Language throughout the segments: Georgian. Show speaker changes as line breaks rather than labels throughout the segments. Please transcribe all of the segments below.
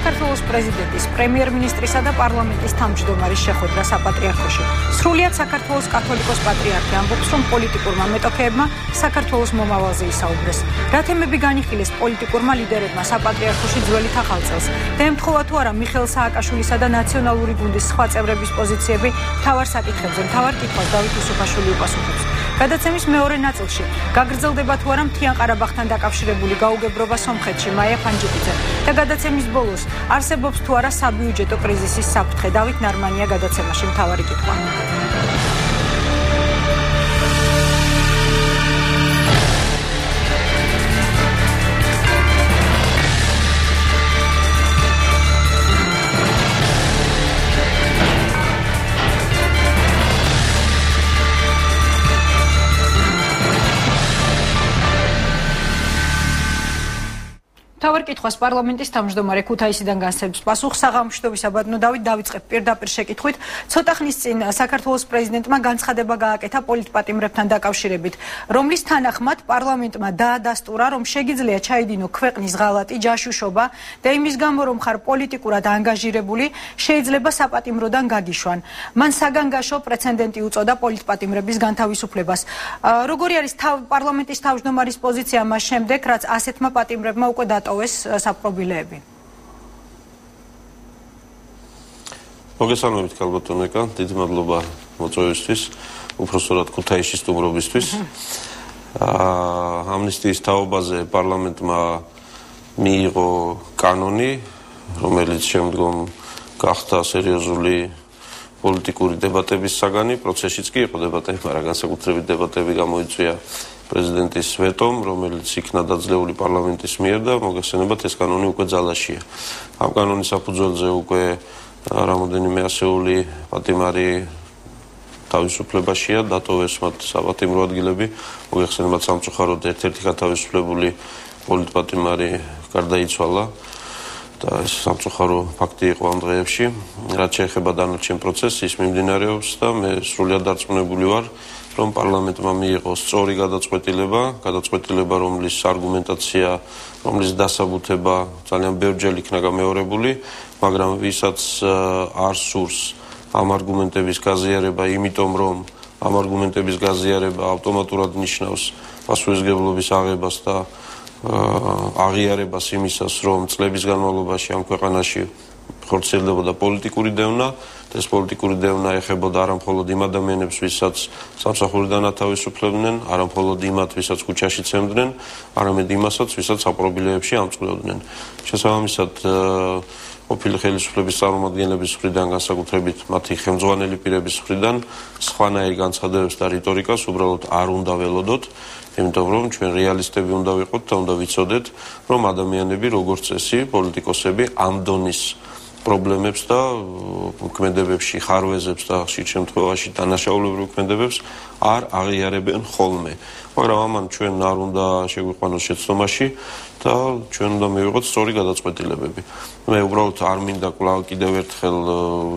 საქართველოს პრეზიდენტის, პრემიერ-მინისტრისა და პარლამენტის თავმჯდომარის შეხვედრა საპატრიარქოში. სრულიად საქართველოს კათოლიკოს პატრიარქი ამბობს, რომ პოლიტიკურმა მეტოქეებმა საქართველოს მომავალზე ისაუბრეს. რა თემები განიხილეს პოლიტიკურმა ლიდერებმა საპატრიარქოში ძველით ახალ წელს და ემთხოვა თუ არა მიხეილ სააკაშვილისა და ნაციონალური გუნდის სხვა წევრების პოზიციები მთავარ საკითხებზე. მთავარ კითხვას დავით უსუფაშვილი უპასუხებს. გადაცემის მეორე ნაწილში გაგრძელდება თუ არა მთიან ყარაბაღთან დაკავშირებული გაუგებრობა სომხეთში მაია ფანჯიკიძე და გადაცემის ბოლოს არსებობს თუ არა საბიუჯეტო კრიზისის საფრთხე. დავით ნარმანია გადაცემაში მთავარი კითხვა. თავარ კითხვას პარლამენტის თავმჯდომარე ქუთაისიდან განსხვავებს პასუხს საღამოშტობის აბადნო დავიწყებ პირდაპირ შეკითხვით. ცოტა ხნის წინ საქართველოს პრეზიდენტმა განცხადება გააკეთა პოლიტპატიმრებთან დაკავშირებით, რომლის თანახმად პარლამენტმა დაადასტურა, რომ შეგიძლია ჩაიდინო ქვეყნის ღალატი, ჯაშუშობა და იმის გამო, რომ ხარ პოლიტიკურად ანგაჟირებული, შეიძლება საპატიმროდან გაგიშვან. მან საგანგაშო პრეცედენტი უწოდა პოლიტპატიმრების განთავისუფლებას. როგორი არის პარლამენტის თავმჯდომარის პოზიცია მას შემდეგ, რაც ასეთმა პატიმრებმა უკვე საპრობილეები?
მოგესალმებით ქალბატონიკა, დიდი მადლობა მოწვევისთვის, უпроსტად ქუთაისის სტუმრობისთვის. ამნისტიის თაობაზე პარლამენტმა მიიღო კანონი, რომელიც შემდგომ გახდა სერიოზული პოლიტიკური დებატების საგანი, პროცესშიც კი იყო დებატები, მაგრამ განსაკუთრებით დებატები გამოიწვია პრეზიდენტის ვეტომ, რომელიც იქნა დაძლეული პარლამენტის მიერ და მოგეხსენებათ ეს კანონი უკვე ძალაშია. ამ კანონის საფუძველზე უკვე რამოდენიმე ასეული პატიმარი თავისუფლებაშია, დატოვეს მათ საპატიმრო ადგილები, მოგეხსენებათ სამწუხაროდ ერთ-ერთი გათავისუფლებული პოლიტპატიმარი გარდაიცვალა და ეს სამწუხარო ფაქტი იყო ამ დღეებში. რაც შეეხება დანარჩენ პროცესს, ის მიმდინარეობს და მე სრულიად დარწმუნებული ვარ, რომ პარლამენტმა მიიღო სწორი გადაწყვეტილება, რომლის არგუმენტაცია, რომლის დასაბუთება ძალიან ბევრჯერ იქნა გამეორებული, მაგრამ ვისაც არ სურს ამ არგუმენტების გაზიარება, იმიტომ რომ ამ არგუმენტების გაზიარება ავტომატურად ნიშნავს პასუხისმგებლობის აღებას და აღიარებას იმისას, რომ წლების განმავლობაში ამ ქვეყანაში ხორციელდებოდა პოლიტიკური დევნა და ეს პოლიტიკური დევნა ეხებოდა არამხოლოდ იმ ადამიანებს, ვისაც სამსახურიდან ათავისუფლებდნენ, არამხოლოდ იმათ, ვისაც ქუჩაში ცემდნენ, არამედ იმასაც, ვისაც საპრობილეებში ამწყდოდნენ. შესაბამისად, ყოფილი ხელისუფლების წარმომადგენლების მხრიდან, განსაკუთრებით მათი ხელმძღვანელი პირების მხრიდან, სხვანაირ განცხადებებს და რიტორიკას უბრალოდ არ უნდა ველოდოთ, იმიტომ რომ ჩვენ რეალისტები უნდა ვიყოთ და უნდა ვიცოდეთ, რომ ადამიანები როგორც წესი, პოლიტიკოსები ამ დონის პრობლემებს და მოქმედებებში ხარვეზებს და ხშირ შემთხვევაში დანაშაულებრივ მოქმედებებს არ აღიარებენ ხოლმე. მაგრამ ამან ჩვენ არ უნდა შეგვიყვანოს შეცდომაში და ჩვენ უნდა მივიღოთ სწორი გადაწყვეტილებები. მე უბრალოდ არ მინდა კვლავ კიდევ ერთხელ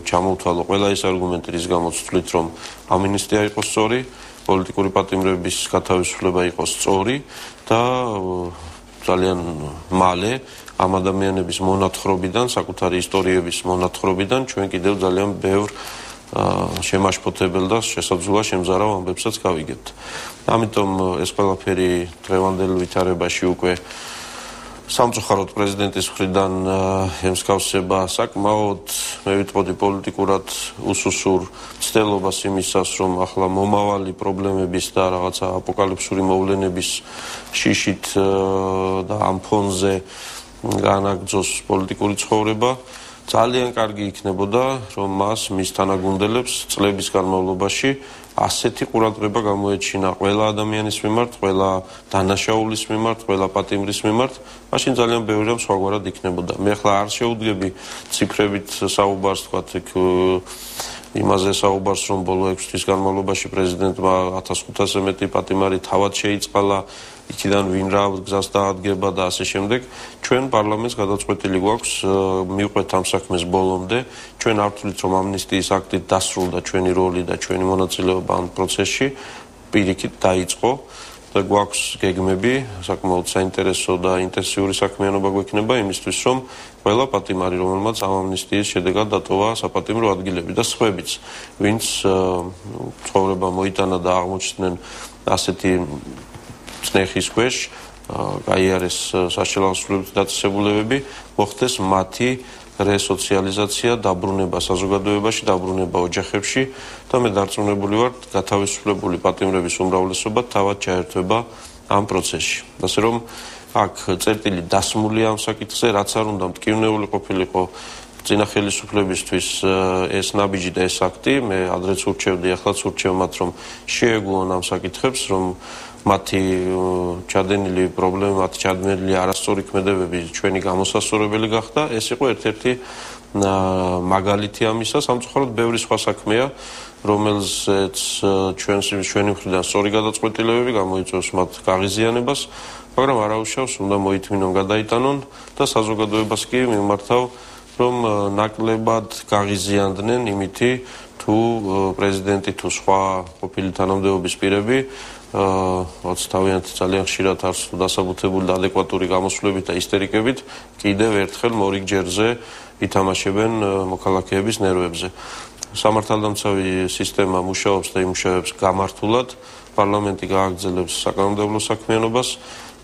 ჩამოვთვალო ყველა ეს არგუმენტი, რის გამოც ვთვლით, რომ ამინისტია იყო სწორი, პოლიტიკური პატიმრების გათავისუფლება იყო სწორი და ძალიან მალე ამ ადამიანების მონათხრობიდან, საკუთარი ისტორიების მონათხრობიდან ჩვენ კიდევ ძალიან ბევრ შემაშფოთებელ და შესაძლოა შემზარავ ამბებსაც გავიგებთ. ამიტომ ეს ყველაფერი დღევანდელ ვითარებაში უკვე სამწუხაროდ პრეზიდენტის მხრიდან ემსგავსება საკმაოდ, მე ვიტყოდი, პოლიტიკურად უსუსურ ცდელობას იმისას, რომ ახლა მომავალი პრობლემების და რაღაცა აპოკალიფსური მოვლენების შიშით და ამ ფონზე განაგრძოს პოლიტიკური ცხოვრება. ძალიან კარგი იქნებოდა, რომ მას მის თანაგუნდელებს წლების განმავლობაში ასეთი ყურადღება გამოეჩინა ყველა ადამიანის მიმართ, ყველა დანაშაულის მიმართ, ყველა პატიმრის მიმართ, მაშინ ძალიან ბევრი რამ სხვაგვარად იქნებოდა. მე ახლა არ შეუდგები ციფრებით საუბარს, თქვათ, იმაზე საუბარს, რომ ბოლო 6 თვის განმავლობაში პრეზიდენტმა 1500-ზე მეტი პატიმარი თავად შეიწყალა, იქიდან ვინ რა გზას დაადგება და ასე შემდეგ. ჩვენ პარლამენტს გადაწყვეტილი გვაქვს მივყვეთ ამ საქმეს ბოლომდე. ჩვენ არ ვთვლით, რომ ამნისტიის აქტით დასრულდა ჩვენი როლი და ჩვენი მონაწილეობა ამ პროცესში. პირიქით დაიწყო და გვაქვს გეგმები, საკმაოდ საინტერესო და ინტენსიური საქმიანობა გვექნება იმისთვის, რომ ყველა პატიმარი, რომელმაც ამ ამნისტიის შედეგად დატოვა საპატიმრო ადგილები და სხვაებიც, ვინც ცხოვრება მოიტანა და აღმოჩნდნენ ასეთი წნეხის ქვეშ, გაიარეს საშემოსავლებით დაწესებულებები, მოხდეს მათი რესოციალიზაცია, დაბრუნება საზოგადოებაში, დაბრუნება ოჯახებში და მე დარწმუნებული ვარ, გათავისუფლებული პატიმრების უმრავლესობა თავად ჩაერთვება ამ პროცესში. ასე რომ აქ წერტილი დასმულია ამ საკითხზე, რაც არ უნდა მტკივნეული ყოფილიყო წინა ხელისუფლებისთვის ეს ნაბიჯი და ეს აქტი, მე ადრეც ურჩევდი, ახლაც ურჩევ მათ, რომ შეეგუონ ამ საკითხებს, რომ მათი ჩადენილი პრობლემა, მათი ჩადენილი არასწორი ქმედებები ჩვენი გამოსასწორებელი გახდა. ეს იყო ერთ-ერთი მაგალითი ამისა, სამწუხაროდ ბევრი სხვა საქმეა, რომელზეც ჩვენი მხრიდან სწორი გადაწყვეტილებები გამოიწვევს მათ გაღიზიანებას, მაგრამ არაუშავს უნდა მოითმინონ, გადაიტანონ და საზოგადოებას კი მიმართავ, რომ ნაკლებად გაღიზიანდნენ იმითი, თუ პრეზიდენტი თუ სხვა ყოფილი თანამდებობის პირები თავიანთ ძალიან ხშირად არც დასაბუთებული და ადეკვატური გამოსვლებით და ისტერიკებით კიდევ ერთხელ მორიგ ჯერზე ითამაშებენ მოქალაქეების ნერვებზე. სამართალდამცავი სისტემა მუშაობს და იმუშავებს გამართულად, პარლამენტი გააგრძელებს საკანონმდებლო საქმიანობას,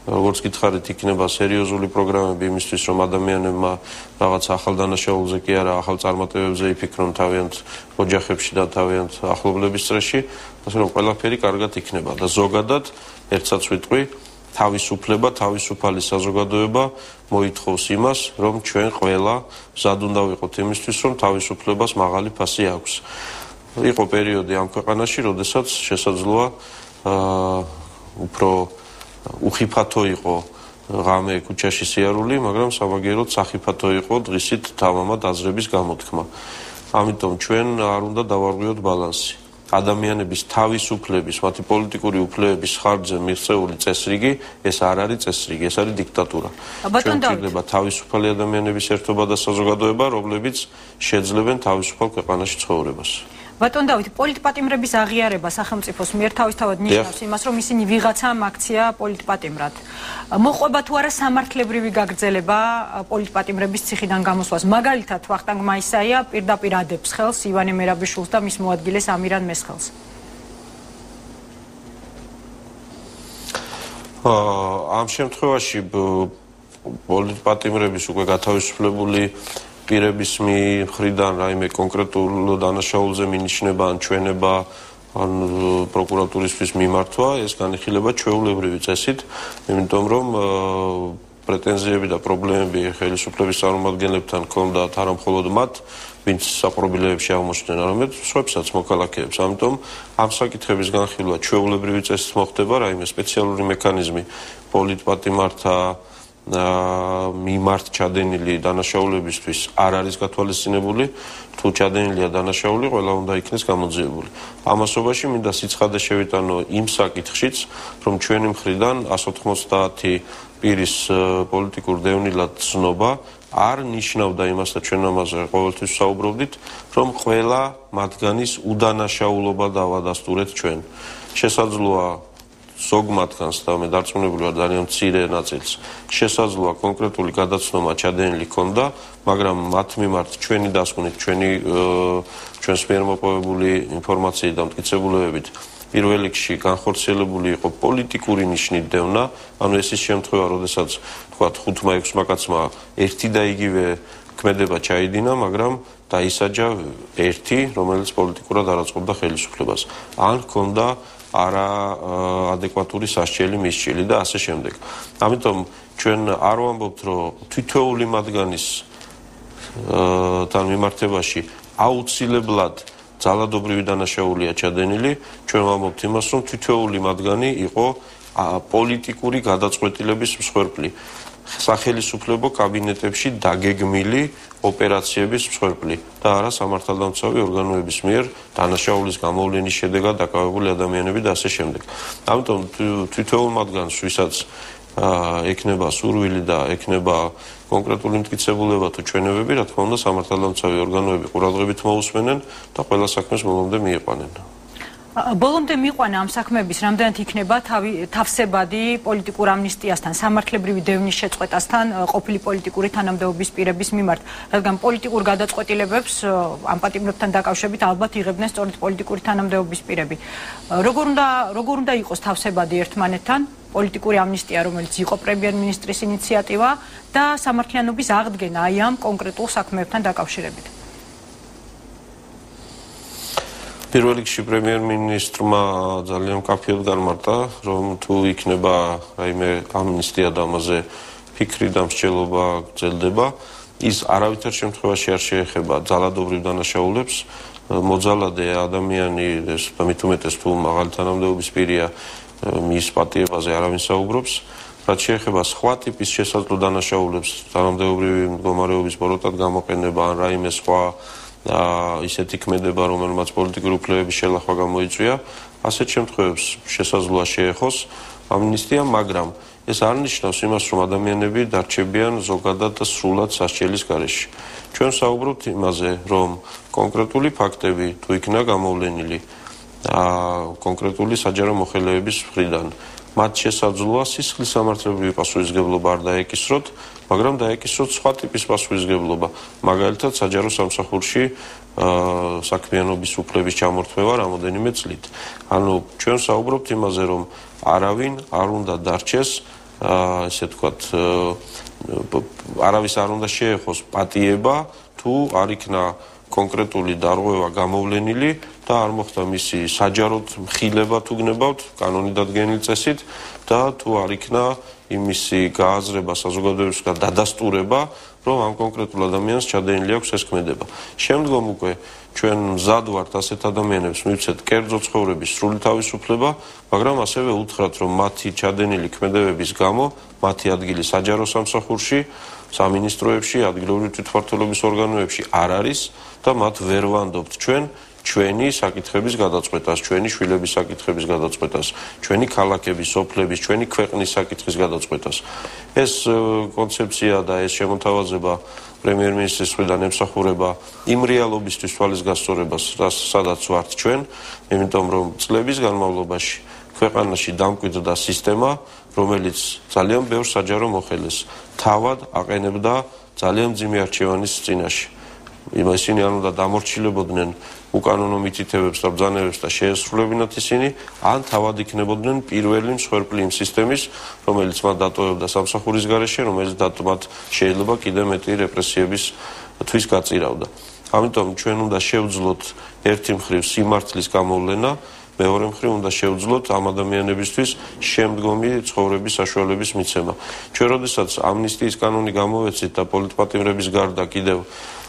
როგორც გითხარით, იქნება სერიოზული პროგრამები იმისთვის, რომ ადამიანებმა რაღაც ახალ დანაშაულზე კი არა, ახალ წარმატებებზე იფიქრონ თავიანთ ოჯახებში და თავიანთ ახლობლების წრეში, ასე რომ ყველაფერი კარგად იქნება და ზოგადად ერთსაც ვიტყვი, თავისუფლება, თავისუფალი საზოგადოება მოითხოვს იმას, რომ ჩვენ ყველა მზად უნდა ვიყოთ იმისთვის, რომ თავისუფლებას მაღალი ფასი აქვს. იყო პერიოდი ამ ქვეყანაში, როდესაც შესაძლოა უფრო უხიფათო იყო ღამე ქუჩაში სიარული, მაგრამ სამაგიეროდ სახიფათო იყო დღისით თამამად აზრების გამოთქმა. ამიტომ ჩვენ არ უნდა დავარღვიოთ ბალანსი. ადამიანების თავისუფლების, მათი პოლიტიკური უფლებების ხარჯზე მიღწეული წესრიგი, ეს არ არის წესრიგი, ეს არის დიქტატურა. ჩვენ გვჭირდება თავისუფალი ადამიანების ერთობა და საზოგადოება, რომლებიც შეძლებენ თავისუფალ ქვეყანაში ცხოვრებას.
ბატონ დავით, პოლიტპატიმრების აღიარება სახელმწიფოს მიერ თავისთავად ნიშნავს იმას, რომ ისინი ვიღაცამ აქცია პოლიტპატიმრად. მოყვება თუ არა სამართლებრივი გაგრძელება პოლიტპატიმრების ციხიდან გამოსვლას. მაგალითად, ვახტანგ მაისაია პირდაპირ ადებს ხელს ივანე მერაბიშვილს და მის მოადგილეს ამირან მესხელს.
ამ შემთხვევაში პოლიტპატიმრების უკვე გათავისუფლებული პირების მხრიდან რაიმე კონკრეტულ დანაშაულზე მინიშნება ან ჩვენება ან პროკურატურისთვის მიმართვა, ეს განიხილება ჩვეულებრივი წესით, იმიტომ რომ პრეტენზიები და პრობლემები ხელისუფლების წარმომადგენლებთან ჰქონდათ არა მხოლოდ მათ, ვინც საპრობილეებში აღმოჩნდნენ, არამედ სხვებსაც მოქალაქეებს. ამიტომ ამ საკითხების განხილვა ჩვეულებრივი წესით მოხდება, რაიმე სპეციალური მექანიზმი პოლიტპატიმართა მიმართ ჩადენილი დანაშაულებისთვის არ არის გათვალისწინებული, თუ ჩადენილია დანაშაული, ყველა უნდა იქნეს გამოძიებული. ამასობაში მინდა სიცხადე შევიტანო იმ საკითხშიც, რომ ჩვენი მხრიდან 190 პირის პოლიტიკურ დევნილად ცნობა არ ნიშნავდა იმას და ჩვენ ამაზე ყოველთვის საუბრობდით, რომ ყველა მათგანის უდანაშაულობა დავადასტურეთ ჩვენ. შესაძლოა ზოგ მათგანს და მე დარწმუნებული ვარ ძალიან მცირე ნაწილს შესაძლოა კონკრეტული გადაცნობა ჩადენილი ქონდა, მაგრამ მათ მიმართ ჩვენი დასკვნით, ჩვენს მიერ მოპოვებული ინფორმაციით და მტკიცებულებებით პირველ რიგში განხორციელებული იყო პოლიტიკური ნიშნით დევნა, ანუ ეს ის შემთხვევა, როდესაც თქვა 5-6 კაცმა ერთი და იგივე ქმედება ჩაიდინა, მაგრამ დაისაჯა ერთი, რომელიც პოლიტიკურად არ აწყობდა ხელისუფლებას. ან ჰქონდა არა ადეკვატური სასჯელი მისჭილი და ასე შემდეგ. ამიტომ ჩვენ არ ვამბობთ, რომ თითოეული მათგანის თან მიმართებაში აუცილებლად ძალადობრივი დანაშაულია ჩადენილი, ჩვენ ვამბობთ იმას, რომ თითოეული მათგანი იყო პოლიტიკური გადაწყვეტილების მსხვერპლი. სახელისუფლებო კაბინეტებში დაგეგმილი ოპერაციების მსხვერპლი და არა სამართალდამცავი ორგანოების მიერ დანაშაულის გამოვლენის შედეგად დაკავებული ადამიანები და ასე შემდეგ. ამიტომ თითოეულ მათგანს, ვისაც ექნება სურვილი და ექნება კონკრეტული მტკიცებულება თუ ჩვენებები, რა თქმა უნდა, სამართალდამცავი ორგანოები ყურადღებით მოусმენენ და ყველა საქმეს ბოლომდე მიიყვანენ.
ბოლომდე მიყვანა ამ საქმეების რამდენად იქნება თავსებადი პოლიტიკურ ამნისტიასთან, სამართლებრივი დევნის შეწყვეტასთან ყოფილი პოლიტიკური თანამდებობის პირების მიმართ, რადგან პოლიტიკურ გადაწყვეტილებებს ამ პატიმრებთან დაკავშირებით ალბათ იღებდნენ სწორედ პოლიტიკური თანამდებობის პირები. როგორ უნდა იყოს თავსებადი ერთმანეთთან პოლიტიკური ამნისტია, რომელიც იყო პრემიერ-მინისტრის ინიციატივა და სამართლიანობის აღდგენა აი ამ კონკრეტულ საქმეებთან დაკავშირებით?
პირველ რიგში პრემიერ-მინისტრმა ძალიან მკაფიოდ განმარტა, რომ თუ იქნება რაიმე ამნისტია და ამაზე ფიქრი და მსჯელობა გრძელდება, ის არავითარ შემთხვევაში არ შეეხება ძალადობრივ დანაშაულებს. მოძალადე ადამიანი და მით უმეტეს თუ მაღალი თანამდებობის პირია, მის პატიებაზე არავინ საუბრობს. რაც შეეხება სხვა ტიპის შესაძლო დანაშაულებს, თანამდებობრივი მდგომარეობის ბოროტად გამოყენება ან რაიმე სხვა ისეთი ქმედება, რომელმაც პოლიტიკური უფლებების შელახვა გამოიწვია, ასეთ შემთხვევებს შესაძლოა შეეხოს ამნისტია, მაგრამ ეს არ ნიშნავს იმას, რომ ადამიანები დარჩებიან ზოგადად და სრულად სასჯელის გარეშე. ჩვენ საუბრობთ იმაზე, რომ კონკრეტული ფაქტები თუ იქნა გამოვლენილი კონკრეტული საჯარო მოხელეების მხრიდან, მათ შესაძლოა სისხლის სამართლებრივი პასუხისმგებლობა არ დაეკისროთ, მაგრამ დაეკისროთ სხვა ტიპის პასუხისმგებლობა, მაგალითად საჯარო სამსახურში საქმიანობის უფლების ჩამორთმევა რამოდენიმე წლით. ანუ ჩვენ საუბრობთ იმაზე, რომ არავინ არ უნდა დარჩეს, ესე ვთქვათ, არავის არ უნდა შეეხოს პატიება, თუ არ იქნა კონკრეტული დარღვევა გამოვლენილი და არ მოხდა მისი საჯაროდ მხილება თუ გნებავთ კანონით დადგენილი წესით და თუ არ იქნა იმისი გააზრება საზოგადოებისგან დადასტურება, რომ ამ კონკრეტულ ადამიანს ჩადენილი აქვს ეს ქმედება. შემდგომ უკვე ჩვენ მზად ვართ ასეთ ადამიანებს მივცეთ კერძო ცხოვრების სრული თავისუფლება, მაგრამ ასევე უთხრათ, რომ მათი ჩადენილი ქმედებების გამო მათი ადგილი საჯარო სამსახურში, სამინისტროებში, ადგილობრივი თვითმმართველობის ორგანოებში არ არის და მათ ვერ ვანდობთ ჩვენი საკითხების გადაწყვეტას, ჩვენი შვილების საკითხების გადაწყვეტას, ჩვენი ქალაქების, სოფლების, ჩვენი ქვეყნის საკითხის გადაწყვეტას. ეს კონცეფცია და ეს შემოთავაზება პრემიერ-მინისტრის მხრიდან ემსახურება იმ რეალობისთვის თვალის გასწორებას, სადაც ვართ ჩვენ, იმიტომ რომ წლების განმავლობაში ქვეყანაში დამკვიდრდა სისტემა, რომელიც ძალიან ბევრ საჯარო მოხელეს თავად აყენებდა ძალიან მძიმე არჩევანის წინაშე. ისინი არ უნდა დამორჩილებოდნენ უკანონო მითითებებს და ბრძანებებს და შეესრულებინათ ისინი, ან თავად იქნებოდნენ პირველი მსხვერპლი იმ სისტემის, რომელიც მათ დატოვებდა სამსახურის გარეშე, რომელიც მათ შეიძლება კიდევ მეტი რეპრესიების თვის გაწირავდა. ამიტომ ჩვენ უნდა შევძლოთ ერთი მხრივ სიმართლის გამოვლენა, მეორე მხრივ უნდა შევძლოთ ამ ადამიანებისთვის შემდგომი ცხოვრების საშუალების მიცემა. ჩვენ როდესაც ამნისტიის კანონი გამოვეცით და პოლიტპატიმრების გარდა კიდევ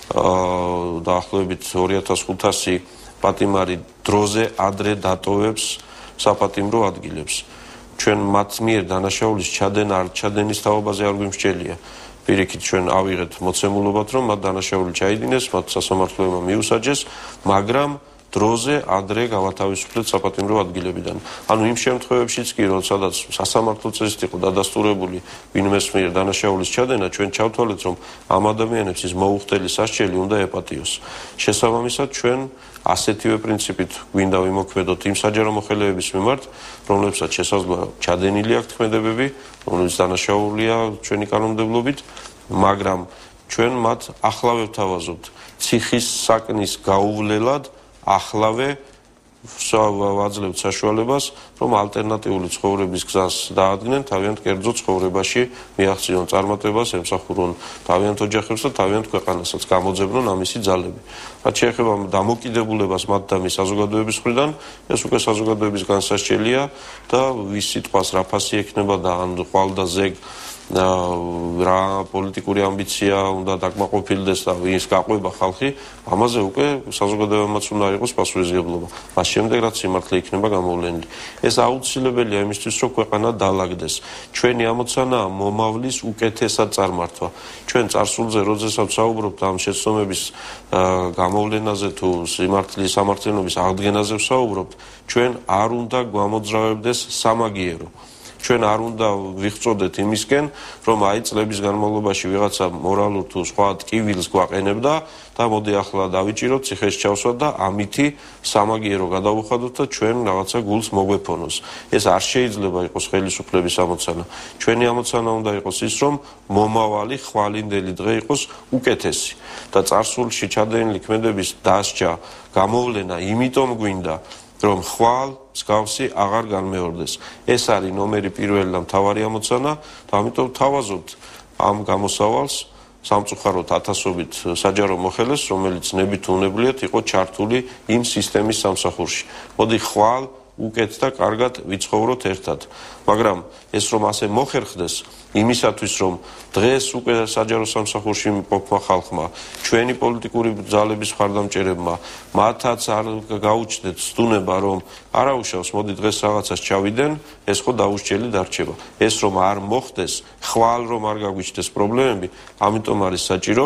დაახლოებით 2500 პატიმარი დროზე ადრე დატოვებს საპატიმრო ადგილებს. ჩვენ მათ მიერ დანაშაულის ჩადენა არ ჩადენის თაობაზე არ გვიმსჯელია. პირიქით ჩვენ ავიღეთ მოცემულობად, რომ მათ დანაშაული ჩაიდინეს, მათ სასამართლოებმა მიუსაჯეს, მაგრამ დროზე ადრე გავათავისუფლეთ საპატიმრო ადგილებიდან. ანუ იმ შემთხვევებშიც კი, სადაც სასამართლო წესით იყო დადასტურებული ვინმეს მიერ დანაშაულის ჩადენა, ჩვენ ჩავთვალეთ, რომ ამ ადამიანებს ის მოუხდელი სასჯელი უნდა ეპატიოს. შესაბამისად, ჩვენ ასეთივე პრინციპით გვინდა ვიმოქმედოთ იმ საჯარო მოხელეების მიმართ, რომლებსაც შესაძლოა ჩადენილი აქვთ ქმედებები, რომლებიც დანაშაულია ჩვენი კანონმდებლობით, მაგრამ ჩვენ მათ ახლავე ვთავაზობთ ციხის საკნის გაუვლელად ახლავე ვაძლევთ საშუალებას, რომ ალტერნატიული ცხოვრების გზას დაადგნენ, თავიანთ კერძო ცხოვრებაში მიაღწიონ წარმატებას, ემსახურონ თავიანთ ოჯახებს და თავიანთ ქვეყანასაც, გამოძებნონ ამისი ძალები. რაც შეეხება დამოკიდებულებას მათ და მის საზოგადოების მხრიდან, ეს უკვე საზოგადოების განსასჯელია და ვის სიტყვას რა ფასი ექნება და ან ყვალ და ზეგ რა პოლიტიკური ამბიცია უნდა დაკმაყოფილდეს და ვის გაყვება ხალხი, ამაზე უკვე საზოგადოებამაც უნდა იყოს პასუხისმგებლობა. მას შემდეგ რაც სიმართლე იქნება გამოვლენილი. ეს აუცილებელია იმისთვის, რომ ქვეყანა დაალაგდეს. ჩვენი ამოცანაა მომავლის უკეთესად წარმართვა. ჩვენ წარსულზე როდესაც საუბრობთ ამ შეცდომების გამოვლენაზე თუ სამართლიანობის აღდგენაზე ვსაუბრობთ, ჩვენ არ უნდა გვამოძრავებდეს სამაგიერო. ჩვენ არ უნდა ვიღწოდეთ იმისკენ, რომ აი წლების განმავლობაში ვიღაცა მორალურ თუ სხვა ტკივილს გვაყენებდა და მოდი ახლა დავიჭიროთ, ციხეში ჩავსვათ და ამითი სამაგიერო გადავუხადოთ და ჩვენ რაღაცა გულს მოგვეფონოს. ეს არ შეიძლება იყოს ხელისუფლების ამოცანა. ჩვენი ამოცანა უნდა იყოს ის, რომ მომავალი ხვალინდელი დღე იყოს უკეთესი და წარსულში ჩადენილი ქმედების დასჯა, გამოვლენა იმიტომ გვინდა, რომ ხვალ მსგავსი აღარ განმეორდეს. ეს არის ნომერი პირველი და მთავარი ამოცანა და ამიტომ ვთავაზობთ ამ გამოსავალს სამწუხაროდ ათასობით საჯარო მოხელეს, რომელიც ნებით უნებლიეთ იყო ჩართული იმ სისტემის სამსახურში. მოდი ხვალ უკეთ და კარგად ვიცხოვროთ ერთად. მაგრამ ეს რომ ასე მოხერხდეს, იმისათვის რომ დღეს უკვე საჯარო სამსახურში მყოფმა ხალხმა, ჩვენი პოლიტიკური ძალების მხარდამჭერებმა, მათაც არ გაუჩნდეთ ცდუნება, რომ არაუშავს, მოდი დღეს რაღაცას ჩავიდენ, ეს ხო დაუსჯელი დარჩება. ეს რომ არ მოხდეს, ხვალ რომ არ გაგვიჩნდეს პრობლემები, ამიტომ არის საჭირო,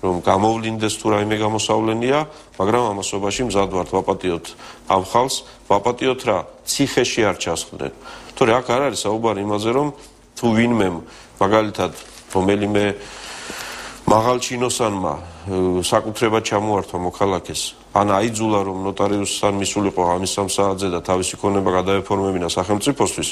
რომ გამოვლინდეს თუ რაიმე გამოსავლენია, მაგრამ ამასობაში მზად ვართ ვაპატიოთ ამ ხალხს, ვაპატიოთ რა, ციხეში არ ჩასხდნენ. თორე აქ არ არის საუბარი იმაზე, რომ თუ ვინმე მაგალითად რომელიმე მაღალჩინოსანმა საკუთრება ჩამოართვა მოქალაქეს, ან აიძულა რომ ნოტარიუსთან მისულიყო ამის 3 საათზე და თავისი ქონება გადაეფორმებინა სახელმწიფოსთვის,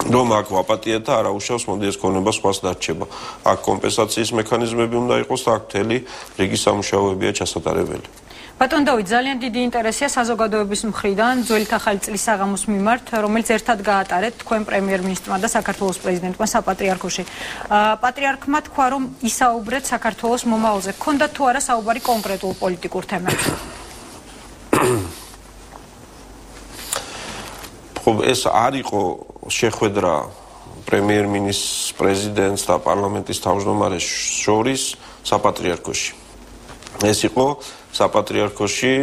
რომ აქ ვაპატიეთ და არაუშავს, მოდი ეს ქონება სხვას დარჩება. აქ კომპენსაციის მექანიზმები უნდა იყოს და აქ მთელი რიგი სამუშაოებია ჩასატარებელი.
ბატონ დავით, ძალიან დიდი ინტერესია საზოგადოების მხრიდან ძველი ახალი წლის საღამოს მიმართ, რომელიც ერთად გაატარეთ თქვენ პრემიერ-მინისტრმა და საქართველოს პრეზიდენტმა საპატრიარქოში. პატრიარქმა თქვა, რომ ისაუბრეთ საქართველოს მომავალზე. გქონდათ თუ არა საუბარი კონკრეტულ პოლიტიკურ თემებზე?
ეს არ იყო შეხვედრა პრემიერ-მინისტრს, პრეზიდენტს და პარლამენტის თავმჯდომარეს შორის საპატრიარქოში. ეს იყო საპატრიარქოში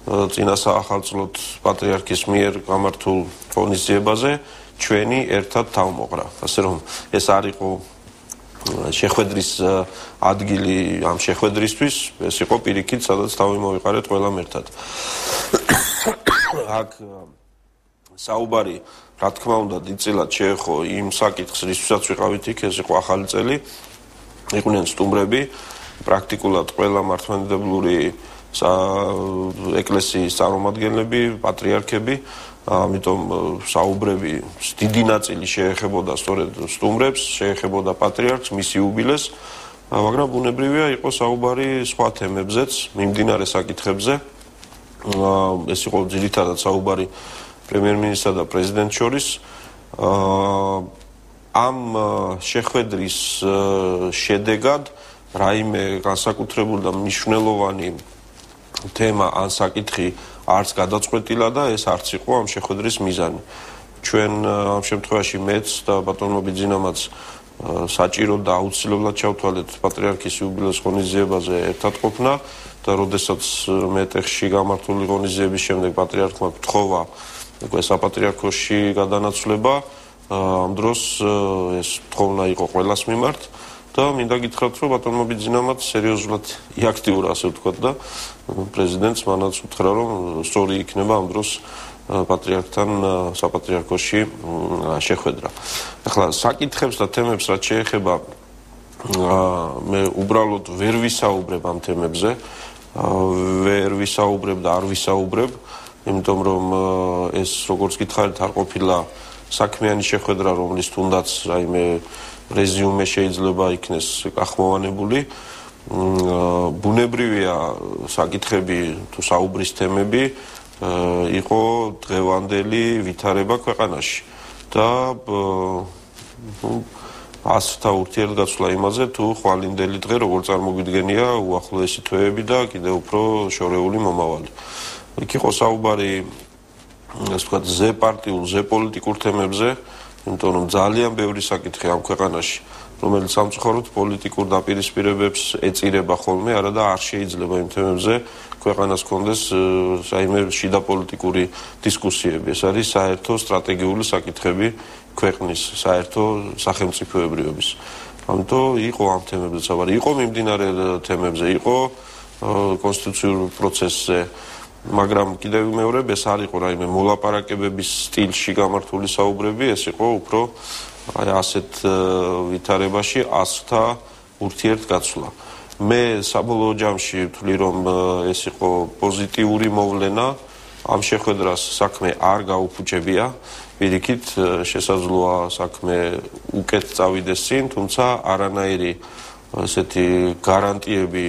წინა საახალწლოდ პატრიარქის მიერ გამართულ ღონისძიებაზე ჩვენი ერთად თავმოყრა. ასე რომ ეს არ იყო შეხვედრის ადგილი ამ შეხვედრისთვის, ეს იყო პირიქით, სადაც თავი მოვიყარეთ ყველამ ერთად. აქ საუბარი, რა თქმა უნდა, დიდწილად შეეხო იმ საკითხს, რისთვისაც ვიყავით იქ, ეს იყო ახალი წელი, იყვნენ სტუმრები, პრაქტიკულად ყველა მართლმადიდებლური ეკლესიის წარმომადგენლები, პატრიარქები, ამიტომ საუბრები დიდი ნაწილი შეეხებოდა სწორედ სტუმრებს, შეეხებოდა პატრიარქს, მის იუბილეს, მაგრამ ბუნებრივია იყო საუბარი სხვა თემებზეც, მიმდინარე საკითხებზე. ეს იყო ძირითადად საუბარი პრემიერ-მინისტრსა და პრეზიდენტს შორის. ამ შეხვედრის შედეგად რაიმე განსაკუთრებული და მნიშვნელოვანი თემა ან საკითხი არც გადაწყვეტილა და ეს არც იყო ამ შეხვედრის მიზანი. ჩვენ ამ შემთხვევაში მეც და ბატონო ბიძინამაც საჭირო და აუცილებლად ჩავთვალეთ პატრიარქის იუბილეის ღონისძიებაზე ერთად ყოფნა და როდესაც მეტეხში გამართული ღონისძიების შემდეგ პატრიარქმა გთხოვა უკვე საპატრიარქოში გადანაცვლება, ამ დროს ეს თხოვნა იყო ყველას მიმართ და მინდა გითხრათ, რომ ბატონო ბიძინამაც სერიოზულად იაქტიურა, ასე ვთქვათ და პრეზიდენტს მანაც უთხრა, რომ სწორი იქნება ამ დროს პატრიარქთან საპატრიარქოში შეხვედრა. ახლა საკითხებს და თემებს რაც შეეხება, მე უბრალოდ ვერ ვისაუბრებ ამ თემებზე, ვერ ვისაუბრებ და არ ვისაუბრებ, იმიტომ რომ ეს როგორც გითხარით არ ყოფილა საქმიანი შეხვედრა, რომლის თუნდაც რაიმე რეზიუმე შეიძლება იქნეს გახმოვანებული. ბუნებრივია საკითხები თუ საუბრის თემები იყო დღევანდელი ვითარება ქვეყანაში და ასთა ურთიერთგაცვლა იმაზე თუ ხვალინდელი დღე როგორ წარმოგვიდგენია უახლოესი თვეები და კიდევ უფრო შორეული მომავალი. იქ იყო საუბარი ასე ვთქვათ ზეპარტიულ, ზეპოლიტიკურ თემებზე, იმიტომ რომ ძალიან ბევრი საკითხი ამ ქვეყანაში, რომელიც სამწუხაროდ პოლიტიკურ დაპირისპირებებს ეწირება ხოლმე, არა და არ შეიძლება იმ თემებზე ქვეყანას კონდეს რაიმე შიდა პოლიტიკური დისკუსიები. ეს არის საერთო სტრატეგიული საკითხები ქვეყნის, საერთო სახელმწიფოებრიობის. ამიტომ იყო ამ თემებზე საუბარი, იყო მიმდინარე თემებზე, იყო კონსტიტუციურ პროცესზე, მაგრამ კიდევ მეორებ ეს არ იყო რაიმე მოლაპარაკებების სტილში გამართული საუბრები, ეს იყო უფრო აი ასეთ ვითარებაში ასხთა ურთიერთგაცვლა. მე საბოლოო ჯამში ვთვლი რომ ეს იყო პოზიტიური მოვლენა, ამ შეხვედრას საქმე არ გაუფუჭებია, პირიქით შესაძლოა საქმე უკეთ წავიდეს წინ, თუმცა არანაირი ესეთი გარანტიები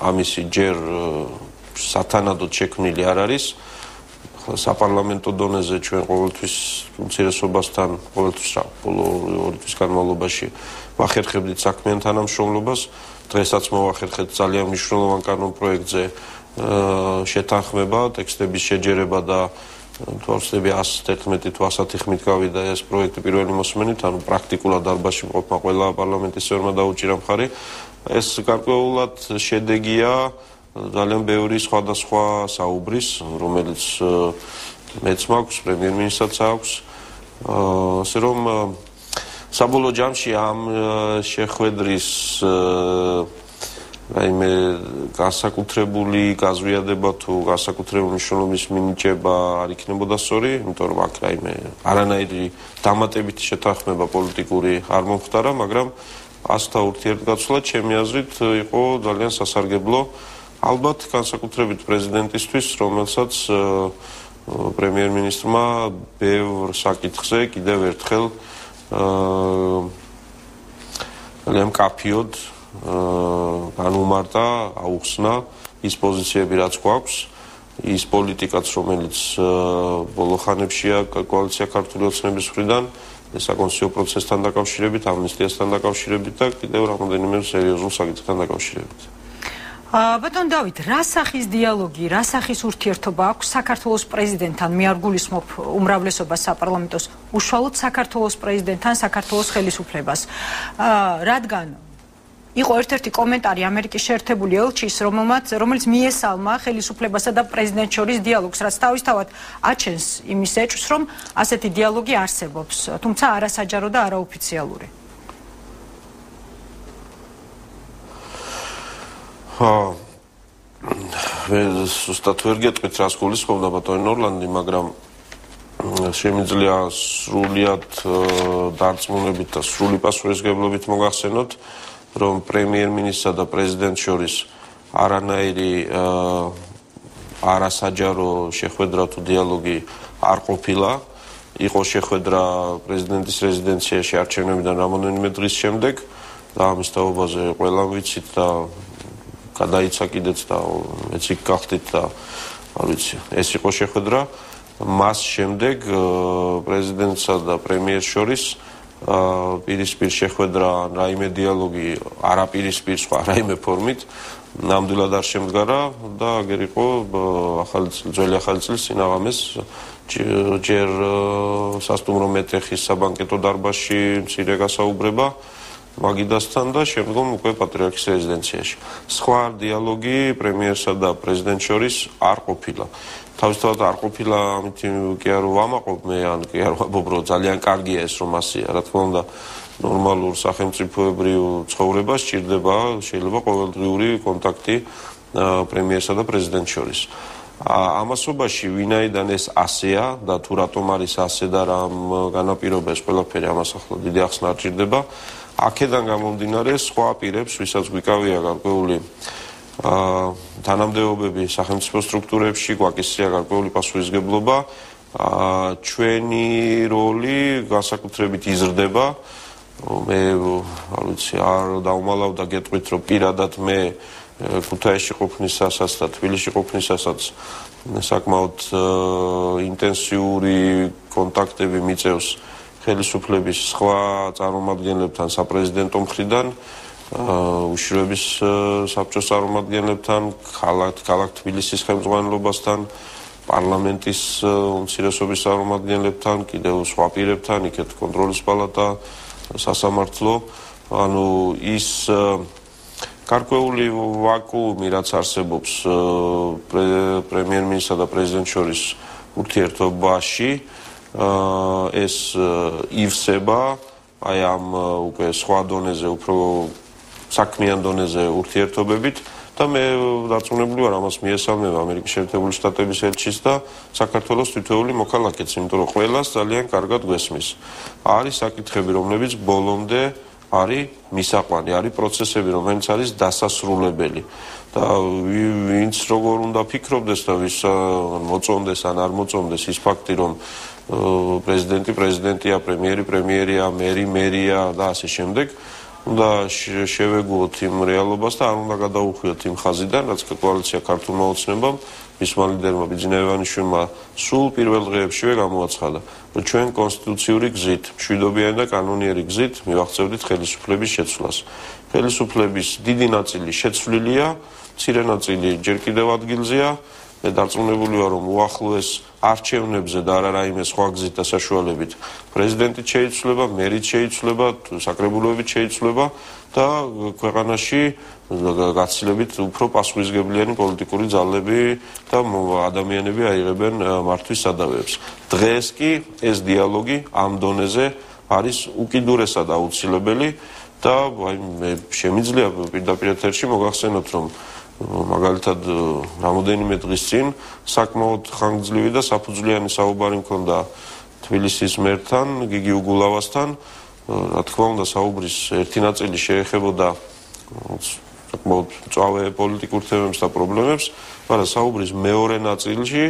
ამისი ჯერ სათანადოდ შექმნილი არ არის. საპარლამენტო დონეზე ჩვენ ყოველთვის უმცირესობასთან ყოველთვის ბოლო 2 თვის განმავლობაში ვახერხებდით საქმიან თანამშრომლობას. დღესაც მოვახერხეთ ძალიან მნიშვნელოვან კანონ პროექტზე შეთანხმება, ტექსტების შეჯერება და თორსები 111 თუ 110 ხმით გავიდა ეს პროექტი პირველი მოსმენით, ანუ პრაქტიკულად დარბაზში მყოფმა ყველა პარლამენტის წევრმა დაუჭირა მხარი. ეს გარკვეულად შედეგია ძალიან ბევრი სხვადასხვა საუბრის, რომელიც მეც მაქვს, პრემიერ-მინისტრსაც აქვს, ასე რომ საბოლოო ჯამში ამ შეხვედრის რაიმე განსაკუთრებული გაზვიადება თუ განსაკუთრებული მნიშვნელობის მინიჭება არ იქნებოდა სწორი, იმიტომ რომ აქ რაიმე არანაირი დამატებითი შეთანხმება პოლიტიკური არ მომხდარა, მაგრამ ასთა ურთიერთგაცვლა ჩემი აზრით იყო ძალიან სასარგებლო. ალბათ განსაკუთრებით პრეზიდენტისთვის, რომელსაც პრემიერ-მინისტრმა ბევრ საკითხზე კიდევ ერთხელ ძალიან კაფიოდ განუმარტა, აუხსნა ის პოზიციები, რაც გვაქვს, ის პოლიტიკაც, რომელიც ბოლო ხანებშია კოალიცია ქართული ოცნების მხრიდან, საკონსტიტუციო პროცესთან დაკავშირებით, ამნისტიასთან დაკავშირებით და კიდევ რამოდენიმე სერიოზულ საკითხთან დაკავშირებით.
ბატონ დავით, რა სახის დიალოგი, რა სახის ურთიერთობა აქვს საქართველოს პრეზიდენტთან? მე არ გულისხმობ უმრავლესობას საპარლამენტოს, უშუალოდ საქართველოს პრეზიდენტთან, საქართველოს ხელისუფლებას. რადგან იყო ერთ-ერთი კომენტარი ამერიკის შეერთებული ელჩის, რომელიც მიესალმა ხელისუფლებასა და პრეზიდენტს შორის დიალოგს, რაც თავისთავად აჩენს იმის ეჭვს, რომ ასეთი დიალოგი არსებობს, თუმცა არასაჯარო და არაოფიციალური.
მე ზუსტად ვერ გეტყვით რას გულისხმობდა ბატონი ნორლანდი, მაგრამ შემიძლია სრულიად დარწმუნებით და სრული პასუხისმგებლობით მოგახსენოთ, რომ პრემიერ-მინისტრსა და პრეზიდენტს შორის არანაირი არასაჯარო შეხვედრა თუ დიალოგი არ ყოფილა. იყო შეხვედრა პრეზიდენტის რეზიდენციაში არჩევნებიდან რამოდენიმე დღის შემდეგ და ამის თაობაზე ყველა ვიცით და გადაიცა კიდეც და მეც იქ გახდით და არ ვიცი, ეს იყო შეხვედრა. მას შემდეგ პრეზიდენტსა და პრემიერს შორის პირისპირ შეხვედრა, რაიმე დიალოგი არაპირისპირ სხვა რაიმე ფორმით ნამდვილად არ შემდგარა და აგერ იყო ძველი ახალი წლის წინაღამეს ჯერ სასტუმრო მეტეხის საბანკეტო დარბაზში მცირე გასაუბრება მაგიდასთან და შემდგომ უკვე პატრიარქის რეზიდენციაში. სხვა დიალოგი პრემიერსა და პრეზიდენტს შორის არ ყოფილა. თავისთავად არ ყოფილა, ამით კი არ ვამაყობ მე, ან კი არ ვამბობ, რომ ძალიან კარგია ეს რომ ასეა. რა თქმა უნდა, ნორმალურ სახელმწიფოებრივ ცხოვრებას სჭირდება შეიძლება ყოველდღიური კონტაქტი პრემიერსა და პრეზიდენტს შორის. ამასობაში ვინაიდან ეს ასეა და თუ რატომ არის ასე და რამ განაპირობა ეს ყველაფერი, ამას ახლა დიდი ახსნა არ ჭირდება. აქედან გამომდინარე სხვა პირებს, ვისაც გვიკავია გარკვეული თანამდებობები სახელმწიფო სტრუქტურებში, გვაკისრია გარკვეული პასუხისმგებლობა, ჩვენი როლი განსაკუთრებით იზრდება. მე არ ვიცი, არ დავუმალავ და გეტყვით, რომ პირადად მე ქუთაისში ყოფნისასაც და თბილისში ყოფნისასაც საკმაოდ ინტენსიური კონტაქტები მიწევს ხელისუფლების სხვა წარმომადგენლებთან საპრეზიდენტო მხრიდან, უშიშროების საბჭოს წარმომადგენლებთან, ქალაქ თბილისის ხელმძღვანელობასთან, პარლამენტის უმცირესობის წარმომადგენლებთან, კიდევ სხვა პირებთან, იქეთ კონტროლის პალატა, სასამართლო, ანუ ის გარკვეული ვაკუუმი, რაც არსებობს პრემიერ-მინისტრსა და პრეზიდენტს შორის ურთიერთობაში, ეს ივსება აი ამ უკვე სხვა დონეზე, უფრო საქმიან დონეზე ურთიერთობებით და მე დარწმუნებული ვარ ამას მიესალმება ამერიკის შეერთებული შტატების ელჩის და საქართველოს თითოეული მოქალაქეც, იმიტომ რომ ყველას ძალიან კარგად გვესმის. არის საკითხები, რომლებიც ბოლომდე არის მისაყვანი, არის პროცესები, რომელიც არის დასასრულებელი. და ვინც როგორ უნდა ფიქრობდეს და ვის მოწონდეს ან არ მოწონდეს ის ფაქტი, რომ პრეზიდენტი პრეზიდენტია, პრემიერი პრემიერია, მერი მერია და ასე შემდეგ, უნდა შევეგუოთ იმ რეალობას და არ უნდა გადაუხვიოთ იმ ხაზიდან, რაც კოალიცია ქართულმა ოცნებამ მისმა ლიდერმა ბიძინა ივანიშვილმა სულ პირველ დღეებშივე გამოაცხადა, რომ ჩვენ კონსტიტუციური გზით, მშვიდობიანი და კანონიერი გზით მივახცევდით ხელისუფლების შეცვლას. ხელისუფლების დიდი ნაწილი შეცვლილია, მცირე ნაწილი ჯერ კიდევ ადგილზეა. მე დარწმუნებული ვარ, რომ უახლოეს არჩევნებზე და არა რაიმე სხვა გზით და საშუალებით პრეზიდენტიც შეიცვლება, მერიც შეიცვლება, საკრებულოებიც შეიცვლება და ქვეყანაში გაცილებით უფრო პასუხისმგებლიანი პოლიტიკური ძალები და ადამიანები აიღებენ მართვის სადავეებს. დღეს კი ეს დიალოგი ამ დონეზე არის უკიდურესად აუცილებელი და მე შემიძლია პირდაპირ ეთერში მოგახსენოთ, რომ მაგალითად რამოდენიმე დღის წინ საკმაოდ ხანგრძლივი და საფუძვლიანი საუბარი მქონდა თბილისის მერთან, გიგი უგულავასთან. რა თქმა უნდა, საუბრის ერთი ნაწილი შეეხებოდა საკმაოდ მწვავე პოლიტიკურ თემებს და პრობლემებს, მაგრამ საუბრის მეორე ნაწილში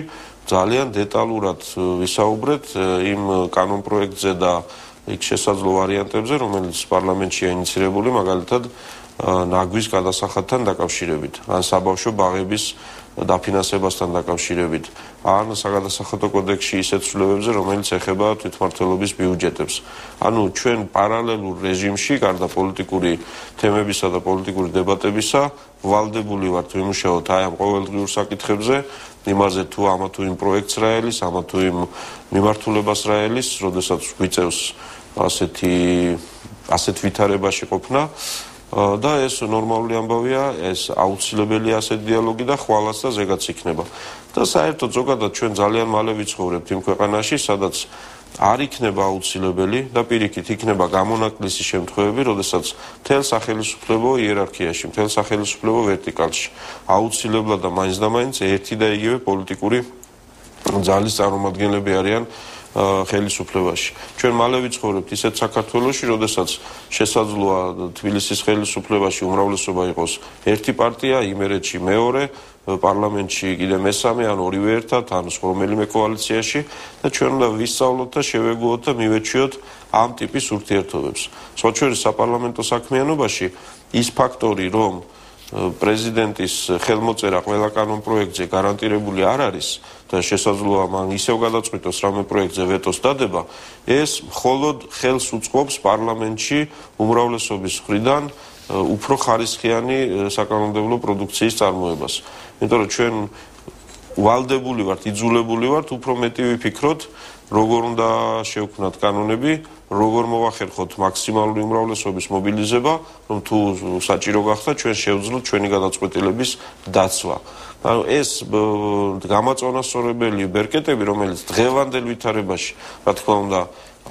ძალიან დეტალურად ვისაუბრეთ იმ კანონპროექტზე და იქ შესაძლო ვარიანტებზე, რომელიც პარლამენტშია ინიცირებული, მაგალითად ნაგვის გადასახადთან დაკავშირებით, ან საბავშვო ბაღების დაფინანსებასთან დაკავშირებით, ან საგადასახადო კოდექსში ისეთ ცვლილებებზე, რომელიც ეხება თვითმმართველობის ბიუჯეტებს. ანუ ჩვენ პარალელურ რეჟიმში, გარდა პოლიტიკური თემებისა და პოლიტიკური დებატებისა, ვალდებული ვართ ვიმუშაოთ აი ამ ყოველდღიურ საკითხებზე, იმაზე თუ ამა თუ იმ პროექტს რა ელის, ამა თუ იმ მიმართულებას რა ელის, როდესაც გვიწევს ასეთ ვითარებაში ყოფნა. და ეს ნორმალური ამბავია, ეს აუცილებელი ასეთ დიალოგი და ხვალაც და ზეგაც იქნება. და საერთოდ ზოგადად ჩვენ ძალიან მალე ვიცხოვრებთ იმ ქვეყანაში, სადაც არ იქნება აუცილებელი და პირიქით იქნება გამონაკლისი შემთხვევები, როდესაც მთელ სახელმწიფო იერარქიაში, მთელ სახელმწიფო ვერტიკალში აუცილებლად და მაინც და მაინც ერთი და იგივე პოლიტიკური ძალის წარმომადგენლები არიან ხელისუფლებაში. ჩვენ მალე ვიცხოვრებთ ისეთ საქართველოში, როდესაც შესაძლოა თბილისის ხელისუფლებაში უმრავლესობა იყოს ერთი პარტია, იმერეთში მეორე, პარლამენტში კიდე მესამე, ან ორივე ერთად, ან რომელიმე კოალიციაში და ჩვენ უნდა ვისწავლოთ და შევეგუოთ და მივეჩვიოთ ამ ტიპის ურთიერთობებს. სხვა შორის საპარლამენტო საქმიანობაში ის ფაქტორი, რომ პრეზიდენტის ხელმოწერა ყველა კანონპროექტზე გარანტირებული არ არის და შესაძლოა მან ისევ გადაწყვიტოს რამე პროექტზე ვეტოს დადება, ეს მხოლოდ ხელს უწყობს პარლამენტში უმრავლესობის მხრიდან უფრო ხარისხიანი საკანონმდებლო პროდუქციის წარმოებას. იმიტომ რომ ჩვენ ვალდებული ვართ, იძულებული ვართ უფრო მეტი ვიფიქროთ, როგორ უნდა შევქმნათ კანონები, როგორ მოვახერხოთ მაქსიმალური უმრავლესობის მობილიზება, რომ თუ საჭირო გახდა ჩვენ შევძლოთ ჩვენი გადაწყვეტილების დაცვა. ანუ ეს გამაწონასწორებელი ბერკეტები, რომელიც დღევანდელ ვითარებაში, რა თქმა უნდა,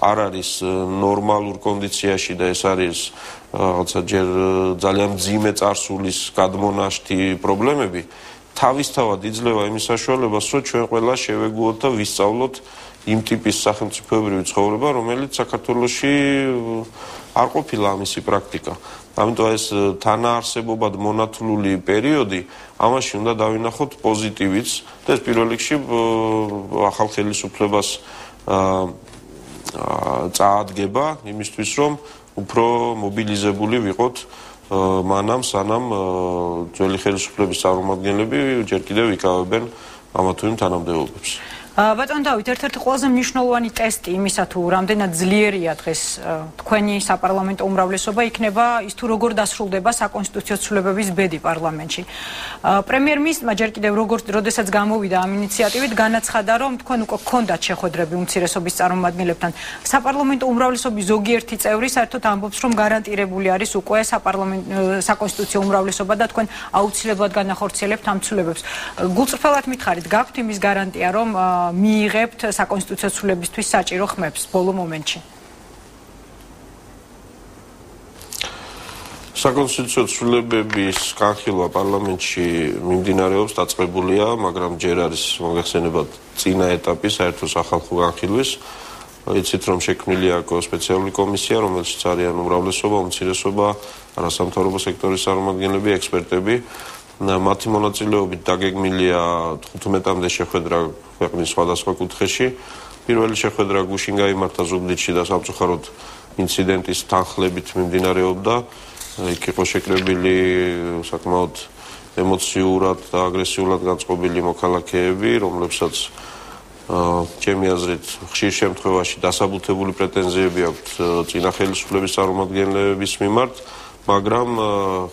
არ არის ნორმალურ კონდიციაში და ეს არის რაღაცა ჯერ ძალიან მძიმე წარსულის გადმონაშთი პრობლემები, თავისთავად იძლევა იმის საშუალებას, რომ ჩვენ ყველა შევეგუოთ და ვისწავლოთ იმ ტიპის სახელმწიფოებრივი ცხოვრება, რომელიც საქართველოში არ ყოფილა ამისი პრაქტიკა. ამიტომ ეს თანაარსებობად მონათლული პერიოდი, ამაში უნდა დავინახოთ პოზიტივიც და ეს პირველ რიგში ახალ ხელისუფლებას წაადგება იმისთვის, რომ უფრო მობილიზებული ვიყოთ მანამ სანამ ძველი ხელისუფლების წარმომადგენლები ჯერ კიდევ იკავებენ ამა თუ იმ თანამდებობებს.
ბატონ დავით, ერთ-ერთი ყველაზე მნიშვნელოვანი ტესტი იმისა, თუ რამდენად ძლიერია დღეს თქვენი საპარლამენტო უმრავლესობა, იქნება ის თუ როგორ დასრულდება საკონსტიტუციო ცვლილებების ბედი პარლამენტში. პრემიერ-მინისტრმა ჯერ კიდევ როდესაც გამოვიდა ამ ინიციატივით, განაცხადა, რომ თქვენ უკვე გქონდათ შეხვედრები უმცირესობის წარმომადგენლებთან. საპარლამენტო უმრავლესობის ზოგიერთი წევრი საერთოდ ამბობს, რომ გარანტირებული არის უკვე საკონსტიტუციო უმრავლესობა და თქვენ აუცილებლად განახორციელებთ ამ ცვლილებებს. გულწრფელად მითხარით, გაქვთ იმის გარანტია, რომ მიიღებთ საკონსტიტუციო ცვლილებისთვის საჭირო ხმებს ბოლო მომენტში?
საკონსტიტუციო ცვლილებების განხილვა პარლამენტში მიმდინარეობს, დაწყებულია, მაგრამ ჯერ არის მოიხსენებათ წინა ეტაპი საერთო სახალხო განხილვის. იცით რომ შექმნილია სპეციალური კომისია, რომელშიც არიან უმრავლესობა, უმცირესობა, არასამთავრობო სექტორის წარმომადგენლები, ექსპერტები. მათი მონაწილეობით დაგეგმილია 15-მდე შეხვედრა ქვეყნის სხვადასხვა კუთხეში. პირველი შეხვედრა გუშინ გაიმართა ზუგდიდში და სამწუხაროდ ინციდენტის თანხლებით მიმდინარეობდა. იქ იყო შეკრებილი საკმაოდ ემოციურად და აგრესიულად განწყობილი მოქალაქეები, რომლებსაც ჩემი აზრით ხშირ შემთხვევაში დასაბუთებული პრეტენზიები აქვთ წინა ხელისუფლების წარმომადგენლების მიმართ, მაგრამ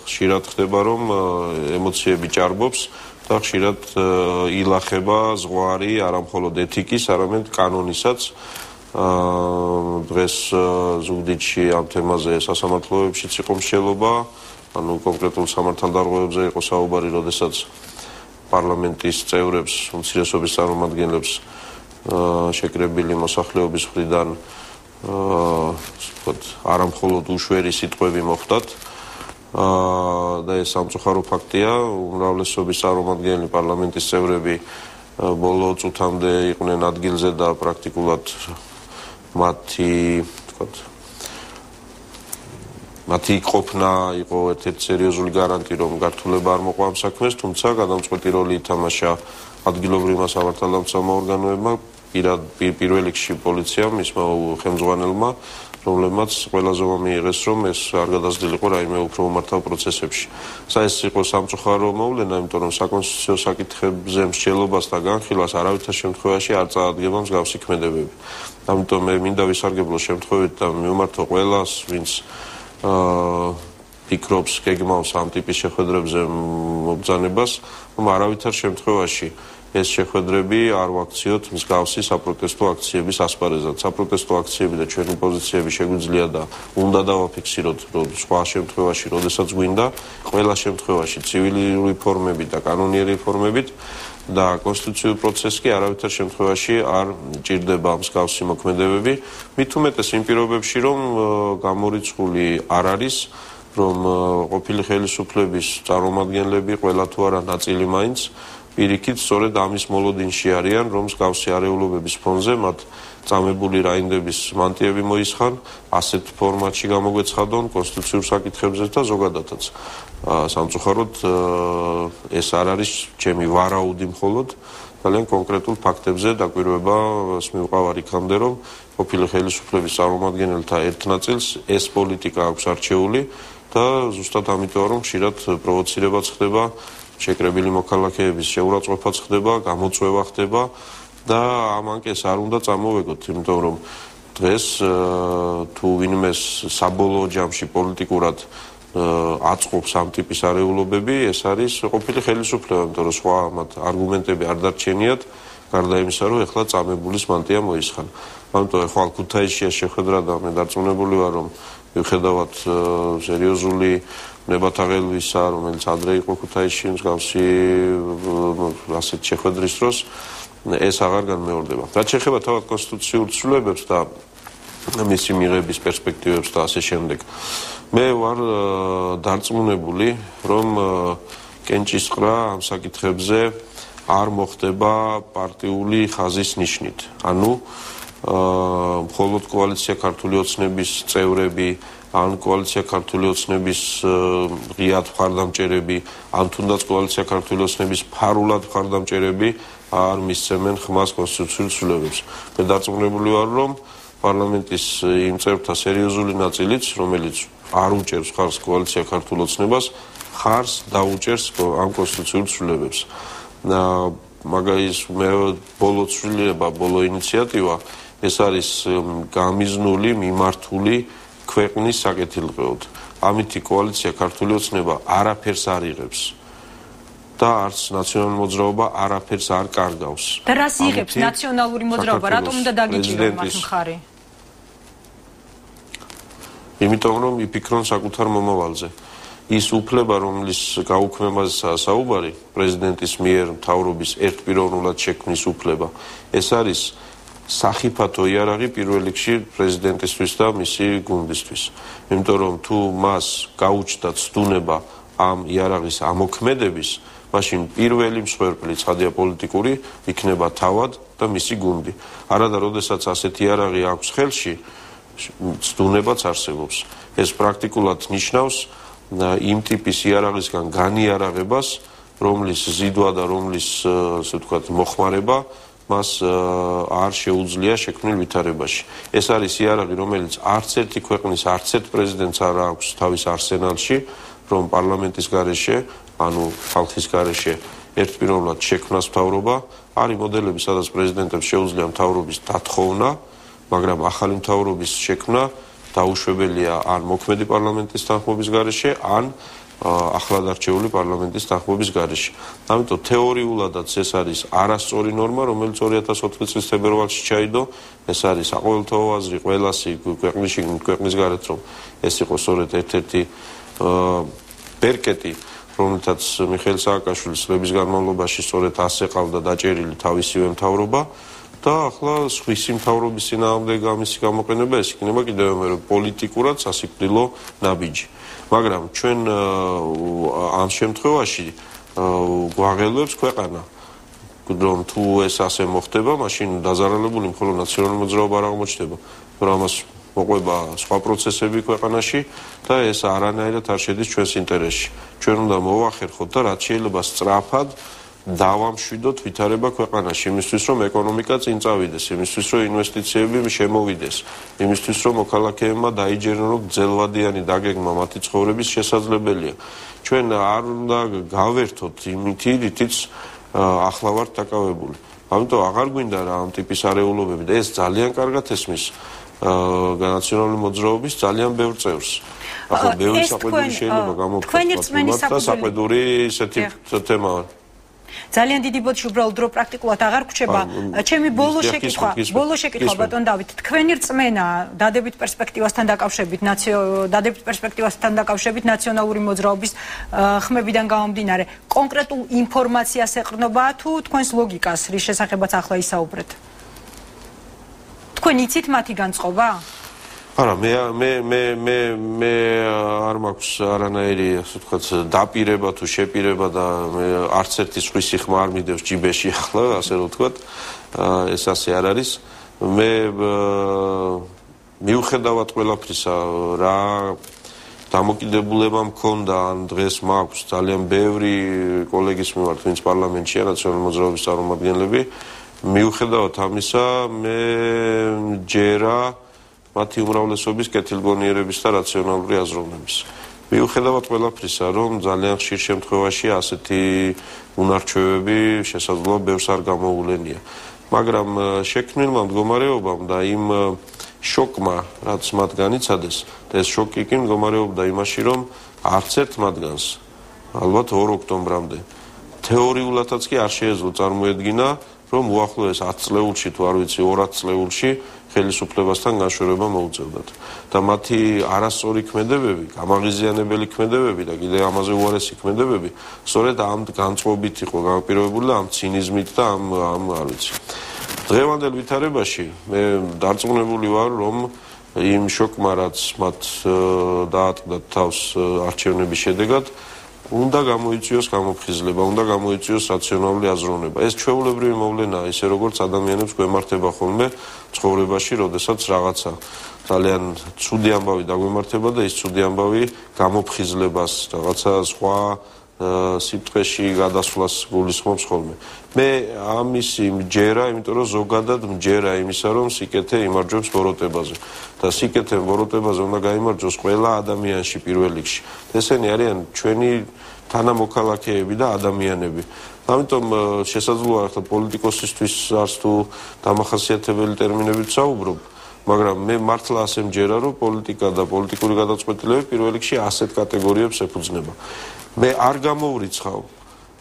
ხშირად ხდება რომ ემოციები ჭარბობს და ხშირად ილახება ზღვარი არა მხოლოდ ეთიკის, არამედ კანონისაც. დღეს ზუგდიდში ამ თემაზე სასამართლოებშიც იყო მსჯელობა, ანუ კონკრეტულ სამართალდარღვევებზე იყო საუბარი, როდესაც პარლამენტის წევრებს, უმცირესობის წარმომადგენლებს შეკრებილი მოსახლეობის მხრიდან არა მხოლოდ უშვერი სიტყვები მოხვდათ და ეს სამწუხარო ფაქტია. უმრავლესობის წარმომადგენლები, პარლამენტის წევრები ბოლო წუთამდე იყვნენ ადგილზე და პრაქტიკულად მათი ყოფნა იყო ერთ-ერთი სერიოზული გარანტი, რომ გართულება არ მოყვა ამ საქმეს, თუმცა გადამწყვეტი როლი ითამაშა ადგილობრივმა სამართალდამცავმა ორგანოებმა, პირველ რიგში პოლიციამ, მისმა ხელმძღვანელმა, რომლებმაც ყველაზე მიიღეს, რომ ეს არ გადაზრდილიყო რაიმე უფრო უმართავ პროცესებში. ეს იყო სამწუხარო მოვლენა, იმიტომ რომ საკონსტიტუციო საკითხებზე მსჯელობას და განხილვას არავითარ შემთხვევაში არ წაადგება მსგავსი ქმედებები. ამიტომ მე მინდა ვისარგებლო შემთხვევით და მივმართო ყველას, ვინც ფიქრობს, გეგმავს ამ ტიპის შეხვედრებზე მობრძანებას, რომ არავითარ შემთხვევაში ეს შეხვედრები არ ვაქციოთ მსგავსი საპროტესტო აქციების ასპარეზად. საპროტესტო აქციები და ჩვენი პოზიციები შეგვიძლია და უნდა დავაფიქსიროთ სხვა შემთხვევაში, როდესაც გვინდა, ყველა შემთხვევაში ცივილური ფორმებით და კანონიერი ფორმებით და კონსტიტუციური პროცესი კი არავითარ შემთხვევაში არ ჭირდება მსგავსი მოქმედებები. მით უმეტეს იმ პირობებში, რომ გამორიცხული არ არის, რომ ყოფილი ხელისუფლების წარმომადგენლები ყველა თუ არა ნაწილი მაინც პირიქით სწორედ ამის მოლოდინში არიან, რომ მსგავსი არეულობების ფონზე მათ წამებული რაინდების მანტიები მოისხან, ასეთ ფორმატში გამოგვეცხადონ კონსტიტუციურ საკითხებზე და ზოგადადაც. სამწუხაროდ ეს არ არის ჩემი ვარაუდი მხოლოდ, ძალიან კონკრეტულ ფაქტებზე დაკვირვებას მივყავარ იქამდე, რომ ყოფილი ხელისუფლების წარმომადგენელთა ერთ ნაწილს ეს პოლიტიკა აქვს არჩეული და ზუსტად ამიტომ რომ ხშირად პროვოცირებაც ხდება, შეკრებილი მოქალაქეების შეურაცხყოფაც ხდება, გამოწვევა ხდება და ამ ანკეს არ უნდა წამოვეგოთ, იმიტომ რომ დღეს თუ ვინმე საბოლოო ჯამში პოლიტიკურად აწყობს ამ ტიპის არეულობები, ეს არის ყოფილი ხელისუფლება, იმიტომ რომ სხვა მათ არგუმენტები არ დარჩენიათ, გარდა იმისა, რომ ეხლა წამებულის მანტია მოისხან. ამიტომ ეხლა ქუთაისშია შეხვედრა და მე დარწმუნებული ვარ, რომ მიუხედავად სერიოზული ნებათაღელვისა, რომელიც ადრე იყო ქუთაისში მსგავსი ასეთ შეხვედრის დროს, ეს აღარ განმეორდება. რაც შეეხება თავად კონსტიტუციურ ცვლილებებს და მისი მიღების პერსპექტივებს და ასე შემდეგ, მე ვარ დარწმუნებული, რომ კენჭისყრა ამ საკითხებზე არ მოხდება პარტიული ხაზის ნიშნით. ანუ მხოლოდ კოალიცია ქართული ოცნების წევრები, ან კოალიცია ქართული ოცნების ღიად მხარდამჭერები, ან თუნდაც კოალიცია ქართული ოცნების ფარულად მხარდამჭერები არ მისცემენ ხმას კონსტიტუციურ ცვლილებებს. მე დარწმუნებული ვარ, რომ პარლამენტის იმ წევრთა სერიოზული ნაწილიც, რომელიც არ უჭერს ხარს კოალიცია ქართულ ოცნებას, ხარს დაუჭერს ამ კონსტიტუციურ ცვლილებებს. მაგალითად, მე ბოლო ცვლილება, ბოლო ინიციატივა ეს არის გამიზნული, მიმართული ქვეყნის საკეთილდღეოდ. ამითი კოალიცია ქართული ოცნება არაფერს არ იღებს და არც ნაციონალური მოძრაობა არაფერს არ კარგავს.
და რას იღებს ნაციონალური მოძრაობა? რატომ უნდა დაგიჭიროს მათ მხარი?
იმიტომ რომ იფიქრონ საკუთარ მომავალზე. ის უფლება, რომლის გაუქმებაზეა საუბარი, პრეზიდენტის მიერ მთავრობის ერთპიროვნულად შექმნის უფლება, ეს არის სახიფათო იარაღი პირველ რიგში პრეზიდენტისთვის და მისი გუნდისთვის. იმიტომ რომ თუ მას გაუჩნდა ცდუნება ამ იარაღის ამოქმედების, მაშინ პირველი მსხვერპლი ცხადია პოლიტიკური იქნება თავად და მისი გუნდი. არადა როდესაც ასეთი იარაღი აქვს ხელში, ცდუნებაც არსებობს. ეს პრაქტიკულად ნიშნავს იმ ტიპის იარაღისგან განიარაღებას, რომლის ზიდვა და რომლის ასე ვთქვათ მოხმარება მას არ შეუძლია შექმნილ ვითარებაში. ეს არის იარაღი, რომელიც არც ერთი ქვეყნის, არც ერთ პრეზიდენტს არ აქვს თავის არსენალში, რომ პარლამენტის გარეშე, ანუ ხალხის გარეშე ერთპიროვნულად შექმნას მთავრობა. არის მოდელები, სადაც პრეზიდენტებს შეუძლია მთავრობის დათხოვნა, მაგრამ ახალი მთავრობის შექმნა დაუშვებელია ან მოქმედი პარლამენტის თანხმობის გარეშე, ან ახლად არჩეული პარლამენტის თანხმობის გარეშე. ამიტომ თეორიულადაც ეს არის არასწორი ნორმა, რომელიც 2004 წლის თებერვალში ჩაიდო. ეს არის საყოველთაო აზრი ყველასი ქვეყნის გარეთ, რომ ეს იყო სწორედ ერთ-ერთი ბერკეტი, რომელთაც მიხეილ სააკაშვილის წლების განმავლობაში სწორედ ასე ყავდა დაჭერილი თავისივე მთავრობა და ახლა სხვისი მთავრობის წინააღმდეგ ამისი გამოყენება ეს იქნება კიდევ მეორე პოლიტიკურად სასიკვდილო ნაბიჯი. მაგრამ ჩვენ ამ შემთხვევაში გვაღელვებს ქვეყანა, რომ თუ ეს ასე მოხდება, მაშინ დაზარალებული მხოლოდ ნაციონალური მოძრაობა არ აღმოჩნდება, რომ ამას მოყვება სხვა პროცესები ქვეყანაში და ეს არანაირად არ შედის ჩვენს ინტერესში. ჩვენ უნდა მოვახერხოთ და რაც შეიძლება სწრაფად დავამშვიდოთ ვითარება ქვეყანაში, იმისთვის რომ ეკონომიკა წინ წავიდეს, იმისთვის რომ ინვესტიციები შემოვიდეს, იმისთვის რომ მოქალაქეებმა დაიჯერონ, რომ გრძელვადიანი დაგეგმა მათი ცხოვრების შესაძლებელია. ჩვენ არ უნდა გავერთოთ იმითი, რითიც ახლა ვართ დაკავებული. ამიტომ აღარ გვინდა რა ამ ტიპის არეულობები და ეს ძალიან კარგად ესმის ნაციონალური მოძრაობის ძალიან ბევრ წევრს. ახლა ბევრი საყვედური შეიძლება გამოვხატოთ და საყვედური ისეთი თემაა.
ძალიან დიდი ბოდში უბრალოდ დრო პრაქტიკულად აღარ გრჩება. ჩემი ბოლო შეკითხვა ბატონ დავით, თქვენი რწმენა დადებით პერსპექტივასთან დაკავშირებით ნაციონალური მოძრაობის ხმებიდან გამომდინარე კონკრეტულ ინფორმაციას ეყრდნობა თუ თქვენს ლოგიკას, რის შესახებაც ახლა ისაუბრეთ? თქვენ იცით მათი განწყობა?
არა, მე არ მაქვს არანაირი, ასე ვთქვათ, დაპირება თუ შეპირება და არც ერთი სხვისი ხმა არ მიდევს ჯიბეში ახლა, ასე რომ ვთქვათ, ეს ასე არ არის. მე მიუხედავად ყველაფრისა, რა დამოკიდებულება მქონდა, ან დღეს მაქვს ძალიან ბევრი კოლეგის მიმართ, ვინც პარლამენტშია, ნაციონალური მოძრაობის წარმომადგენლები, მიუხედავად ამისა, მე ჯერა მათი უმრავლესობის კეთილგონიერების და რაციონალური აზროვნების. მიუხედავად ყველაფრისა, რომ ძალიან ხშირ შემთხვევაში ასეთი უნარჩვევები შესაძლოა ბევრს არ გამოულენია. მაგრამ შექმნილმა მდგომარეობამ და იმ შოკმა, რაც მათ განიცადეს, და ეს შოკი კი მდგომარეობდა იმაში, რომ არც ერთ მათგანს, ალბათ 2 ოქტომბრამდე, თეორიულადაც კი არ შეეძლო წარმოედგინა, რომ უახლოეს 10 წლეულში თუ არ ვიცი 2 წლეულში ხელისუფლებასთან განშორება მოუწევდათ. და მათი არასწორი ქმედებები, გამაღიზიანებელი ქმედებები და კიდევ ამაზე უარესი ქმედებები, სწორედ ამ განწყობით იყო განპირობებული და ამ ცინიზმით და ამ არ ვიცი. დღევანდელ ვითარებაში მე დარწმუნებული ვარ, რომ იმ შოკმა, რაც მათ დაატყდათ თავს არჩევნების შედეგად, უნდა გამოიწვიოს გამოფხიზლება, უნდა გამოიწვიოს რაციონალური აზროვნება. ეს ჩვეულებრივი მოვლენაა, ისე როგორც ადამიანებს გვემართება ხოლმე ცხოვრებაში, როდესაც რაღაცა ძალიან ცუდი ამბავი დაგვემართება და ის ცუდი ამბავი გამოფხიზლებას, რაღაცა სხვა სიტყვაში გადასვლას გულისხმობს ხოლმე. მე ამისი მჯერა, იმიტომ რომ ზოგადად მჯერა იმისა, რომ სიკეთე იმარჯვებს ბოროტებაზე. და სიკეთე ბოროტებაზე უნდა გაიმარჯვოს ყველა ადამიანში პირველ რიგში. ესენი არიან ჩვენი თანამოქალაქეები და ადამიანები. ამიტომ შესაძლოა ახლა პოლიტიკოსისთვის არც თუ დამახასიათებელი ტერმინებით საუბრობ, მაგრამ მე მართლა ასე მჯერა, რომ პოლიტიკა და პოლიტიკური გადაწყვეტილებები პირველ რიგში ასეთ კატეგორიებს ეფუძნება. მე არ გამოვრიცხავ,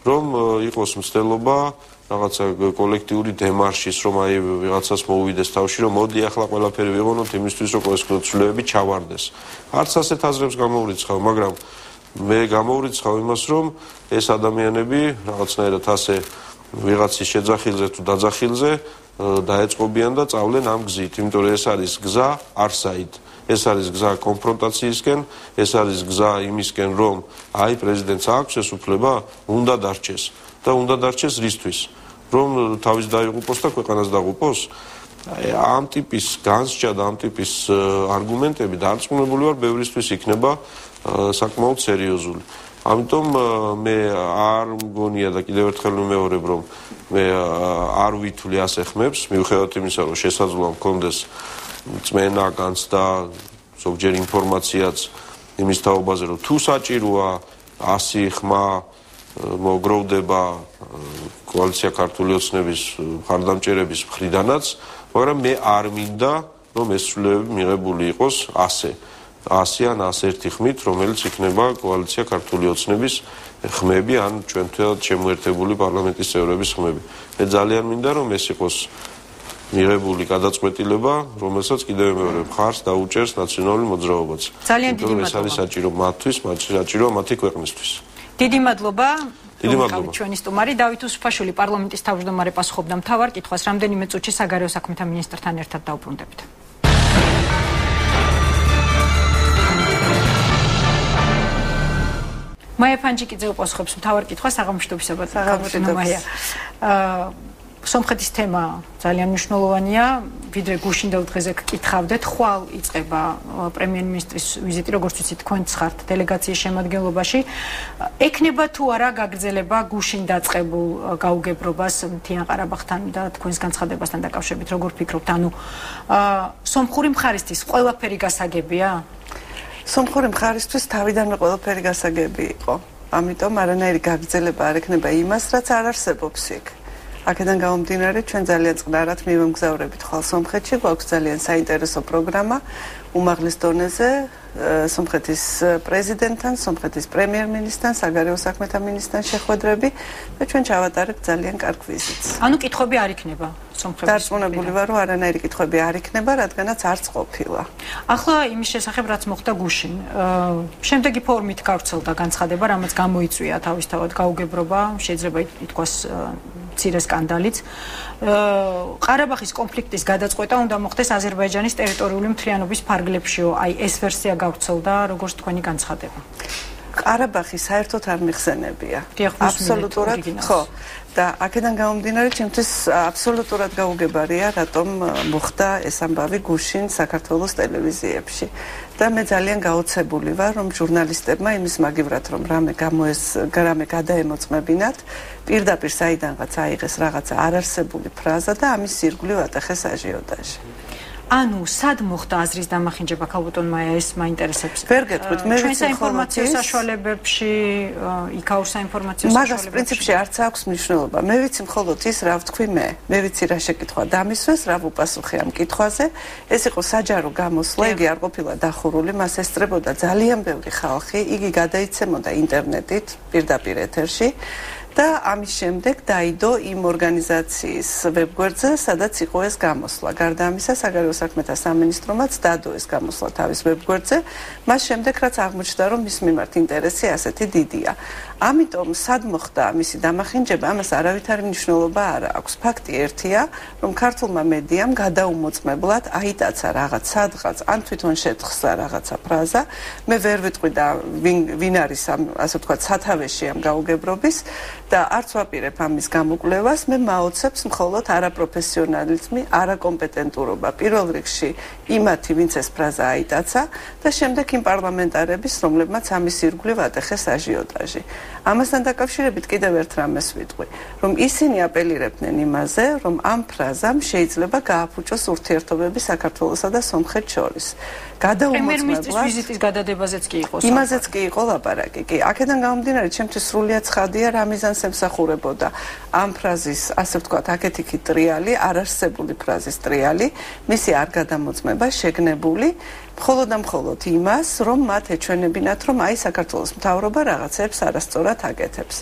რომ იყოს მცდელობა რაღაცა კოლექტიური დემარშის, რომ აი ვიღაცას მოუვიდეს თავში, რომ მოდი ახლა ყველაფერი ვიღონოთ იმისთვის, რომ კოლექტივები ჩავარდეს. არც ასეთ აზრებს გამოვრიცხავ, მაგრამ მე გამოვრიცხავ იმას, რომ ეს ადამიანები რაღაცნაირად ასე ვიღაცის შეძახილზე თუ დაძახილზე დაეწყობიან და წავლენ ამ გზით, იმიტომ რომ ეს არის გზა არსაით. ეს არის გზა კონფრონტაციისკენ, ეს არის გზა იმისკენ, რომ აი პრეზიდენტს აქვს ეს უფლება, უნდა დარჩეს და უნდა დარჩეს რისთვის? რომ თავის დაიღუპოს და ქვეყანას დაღუპოს? ამ ტიპის განსჯა და ამ ტიპის არგუმენტები დარწმუნებული ვარ, ბევრისთვის იქნება საკმაოდ სერიოზული. ამიტომ მე არ მგონია და კიდევ ერთხელ ვიმეორებ, რომ მე არ ვითვლი ასე ხმებს, მიუხედავად იმისა, რომ შესაძლოა მქონდეს წმენა, განცდა, ზოგჯერ ინფორმაციაც იმის თაობაზე, რომ თუ საჭიროა 100 ხმა მოგროვდება კოალიცია ქართული ოცნების მხარდამჭერების მხრიდანაც, მაგრამ მე არ მინდა, რომ ეს ცვლილებები მიღებული იყოს 100 ან 101 ხმით, რომელიც იქნება კოალიცია ქართული ოცნების ხმები ან ჩვენთან შემოერთებული პარლამენტის წევრების ხმები. მე ძალიან მინდა, რომ ეს იყოს მიღებული გადაწყვეტილება, რომელსაც კიდევ მეორე მხარს დაუჭერს ნაციონალური მოძრაობაც.
ძალიან დიდი მადლობა.
ეს არის საჭირო მათთვის, საჭირო მათი ქვეყნისთვის.
დიდი მადლობა.
დიდი მადლობა.
ჩვენი სტუმარი დავით უსუფაშვილი პარლამენტის თავმჯდომარე პასუხობდა მთავარ კითხვას, რამდენიმე წუთში საგარეო საქმეთა მინისტრთან ერთად დავუბრუნდებით. მაია ფანჯიკიძე უპასუხობს მთავარ კითხვას აღამშვიდობისებად.
აღამშვიდობისა.
სომხეთის თემა ძალიან მნიშვნელოვანია, ვიდრე გუშინდელ დღეზე გკითხავდეთ, ხვალ იწყება პრემიერ-მინისტრის ვიზიტი, როგორც ვიცით, თქვენც ხართ დელეგაციის შემადგენლობაში. ექნება თუ არა გაგრძელება გუშინ დაწყებულ გაუგებრობას მთიან ყარაბაღთან და თქვენს განცხადებასთან დაკავშირებით, როგორ ფიქრობთ, ანუ სომხური მხარისთვის ყველაფერი გასაგებია?
სომხური მხარისთვის თავიდანვე ყველაფერი გასაგები იყო. ამიტომ არანაირი გაგრძელება არ ექნება იმას, რაც არ არსებობს იქ. აქედან გამომდინარე, ჩვენ ძალიან წყნარად მივემგზავრებით ხვალ სომხეთში, გვაქვს ძალიან საინტერესო პროგრამა უმაღლეს დონეზე სომხეთის პრეზიდენტთან, სომხეთის პრემიერ-მინისტრთან, საგარეო საქმეთა მინისტრთან შეხვედრები და ჩვენ ჩავატარებთ ძალიან კარგ ვიზიტს.
ანუ კითხვები არ იქნება სომხეთის.
დარწმუნებული ვარ, რომ არანაირი კითხვები არ იქნება, რადგანაც არც ყოფილა.
ახლა იმის შესახებ, რაც მოხდა გუშინ, შემდეგი ფორმით გავრცელდა განცხადება, რამაც გამოიწვია თავისთავად გაუგებრობა, შეიძლება ითქვას მცირე სკანდალიც. ყარაბაღის კონფლიქტის გადაწყვეტა უნდა მოხდეს აზერბაიჯანის ტერიტორიული მთლიანობის ფარგლებშიო. აი ეს ვერსია გავრცელდა, როგორც თქვენი განცხადება.
ყარაბაღი საერთოდ არ მიხსენებია. აბსოლუტურად ხო. და აქედან გამომდინარე, ჩემთვის აბსოლუტურად გაუგებარია, რატომ მოხდა ეს ამბავი გუშინ საქართველოს ტელევიზიებში. და მე ძალიან გაოცებული ვარ, რომ ჟურნალისტებმა იმის მაგივრად, რომ რამე გადაემოწმებინათ, პირდაპირ საიდანღაც აიღეს რაღაცა არარსებული ფრაზა და ამის ირგვლივ ატეხეს აჟიოტაჟი.
ანუ სად მოხდა აზრის დამახინჯება, ქალბატონ მაია, ეს მაინტერესებს.
ვერ გეტყვით, მე
ჩვენ საინფორმაციო საშუალებებში, იქაურ საინფორმაციო საშუალებებში.
მაგას პრინციპში არც აქვს მნიშვნელობა. მე ვიცი მხოლოდ ის, რა ვთქვი მე. მე ვიცი რა შეკითხვა დამისვეს, რა ვუპასუხე ამ კითხვაზე. ეს იყო საჯარო გამოსვლა, იგი არ ყოფილა დახურული, მას ესწრებოდა ძალიან ბევრი ხალხი, იგი გადაიცემოდა ინტერნეტით, პირდაპირ ეთერში. და ამის შემდეგ დაიდო იმ ორგანიზაციის ვებგვერდზე, სადაც იყო ეს გამოსვლა. გარდა ამისა, საგარეო საქმეთა სამინისტრომაც დადო ეს გამოსვლა თავის ვებგვერდზე, მას შემდეგ რაც აღმოჩნდა, რომ მის მიმართ ინტერესი ასეთი დიდია. ამიტომ სად მოხდა ამისი დამახინჯება, ამას არავითარი მნიშვნელობა არ აქვს. ფაქტი ერთია, რომ ქართულმა მედიამ გადაუმოწმებლად აიტაცა რაღაც სადღაც, ან თვითონ შეთხსა რაღაცა ფრაზა. მე ვერ ვიტყვი და ვინ არის ამ, ასე ვთქვათ, სათავეში ამ გაუგებრობის და არც ვაპირებ ამის გამოკვლევას, მე მაოცებს მხოლოდ არაპროფესიონალიზმი, არაკომპეტენტურობა. პირველ რიგში იმათი, ვინც ეს ფრაზა აიტაცა და შემდეგ იმ პარლამენტარების, რომლებმაც ამის ირგვლივ ატეხეს აჟიოტაჟი. ამასთან დაკავშირებით კიდევ ერთ რამეს ვიტყვი, რომ ისინი აპელირებდნენ იმაზე, რომ ამ ფრაზამ შეიძლება გააფუჭოს ურთიერთობები საქართველოსა და სომხეთს შორის.
პრემიერ-მინისტრის ვიზიტის გადადებაზეც კი იყო.
იმაზეც კი იყო ლაპარაკი. კი, აქედან გამომდინარე, ჩემთვის სრულიად ცხადია, რა მიზანს ემსახურებოდა ამ ფრაზის, ასე ვთქვათ, აქეთ-იქით ტრიალი, არარსებული ფრაზის ტრიალი, მისი არ გადამოწმება, შეგნებული მხოლოდ და მხოლოდ იმას, რომ მათ ეჩვენებინათ, რომ აი საქართველოს მთავრობა რაღაცებს არასწორად აკეთებს.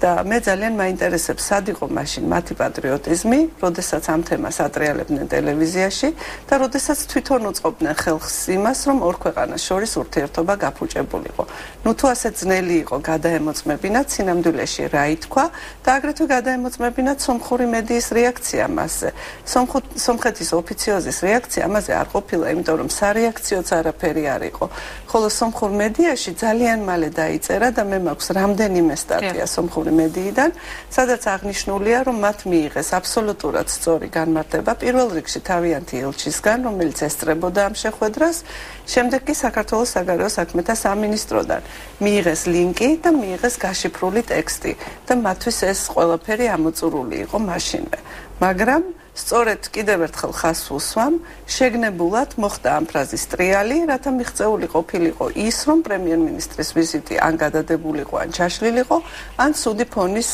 და მე ძალიან მაინტერესებს, სად იყო მაშინ მათი პატრიოტიზმი, როდესაც ამ თემას ატრიალებდნენ ტელევიზიაში და როდესაც თვითონ უწყობდნენ ხელს იმას, რომ ორ ქვეყანას შორის ურთიერთობა გაფუჭებულიყო. ნუ თუ ასე ძნელი იყო გადაემოწმებინათ სინამდვილეში რა ითქვა და აგრეთვე გადაემოწმებინათ სომხური მედიის რეაქცია მასზე. სომხეთის ოფიციოზის რეაქცია ამაზე არ ყოფილა, იმიტომ რომ სარეაქციოც არაფერი არ იყო. ხოლო სომხურ მედიაში ძალიან მალე დაიწერა და მე მაქვს რამდენიმე სტატია სომხური მედიიდან, სადაც აღნიშნულია, რომ მათ მიიღეს აბსოლუტურად სწორი განმარტება პირველ რიგში თავიანთი ელჩისგან, რომელიც ესწრებოდა ამ შეხვედრას, შემდეგ კი საქართველოს საგარეო საქმეთა სამინისტროდან. მიიღეს ლინკი და მიიღეს გაშიფრული ტექსტი და მათთვის ეს ყველაფერი ამოწურული იყო მაშინვე. მაგრამ სწორედ კიდევ ერთხელ ხაზს უსვამ, შეგნებულად მოხდა ამ ფრაზის ტრიალი, რათა მიღწეული ყოფილიყო ის, რომ პრემიერ-მინისტრის ვიზიტი ან გადადებულიყო, ან ჩაშლილიყო, ან ცუდი ფონის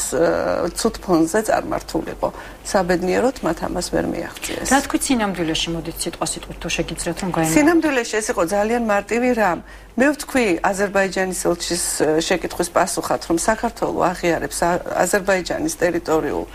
ცუდ ფონზე წარმართულიყო. საბედნიეროდ მათ ამას ვერ მიაღწიეს.
რა თქვით სინამდვილეში, მოდით სიტყვა-სიტყვით თუ შეგიძლიათ რომ გაიმართოთ?
სინამდვილეში ეს იყო ძალიან მარტივი რამ. მე ვთქვი აზერბაიჯანის ელჩის შეკითხვის პასუხად, რომ საქართველო აღიარებს აზერბაიჯანის ტერიტორიულ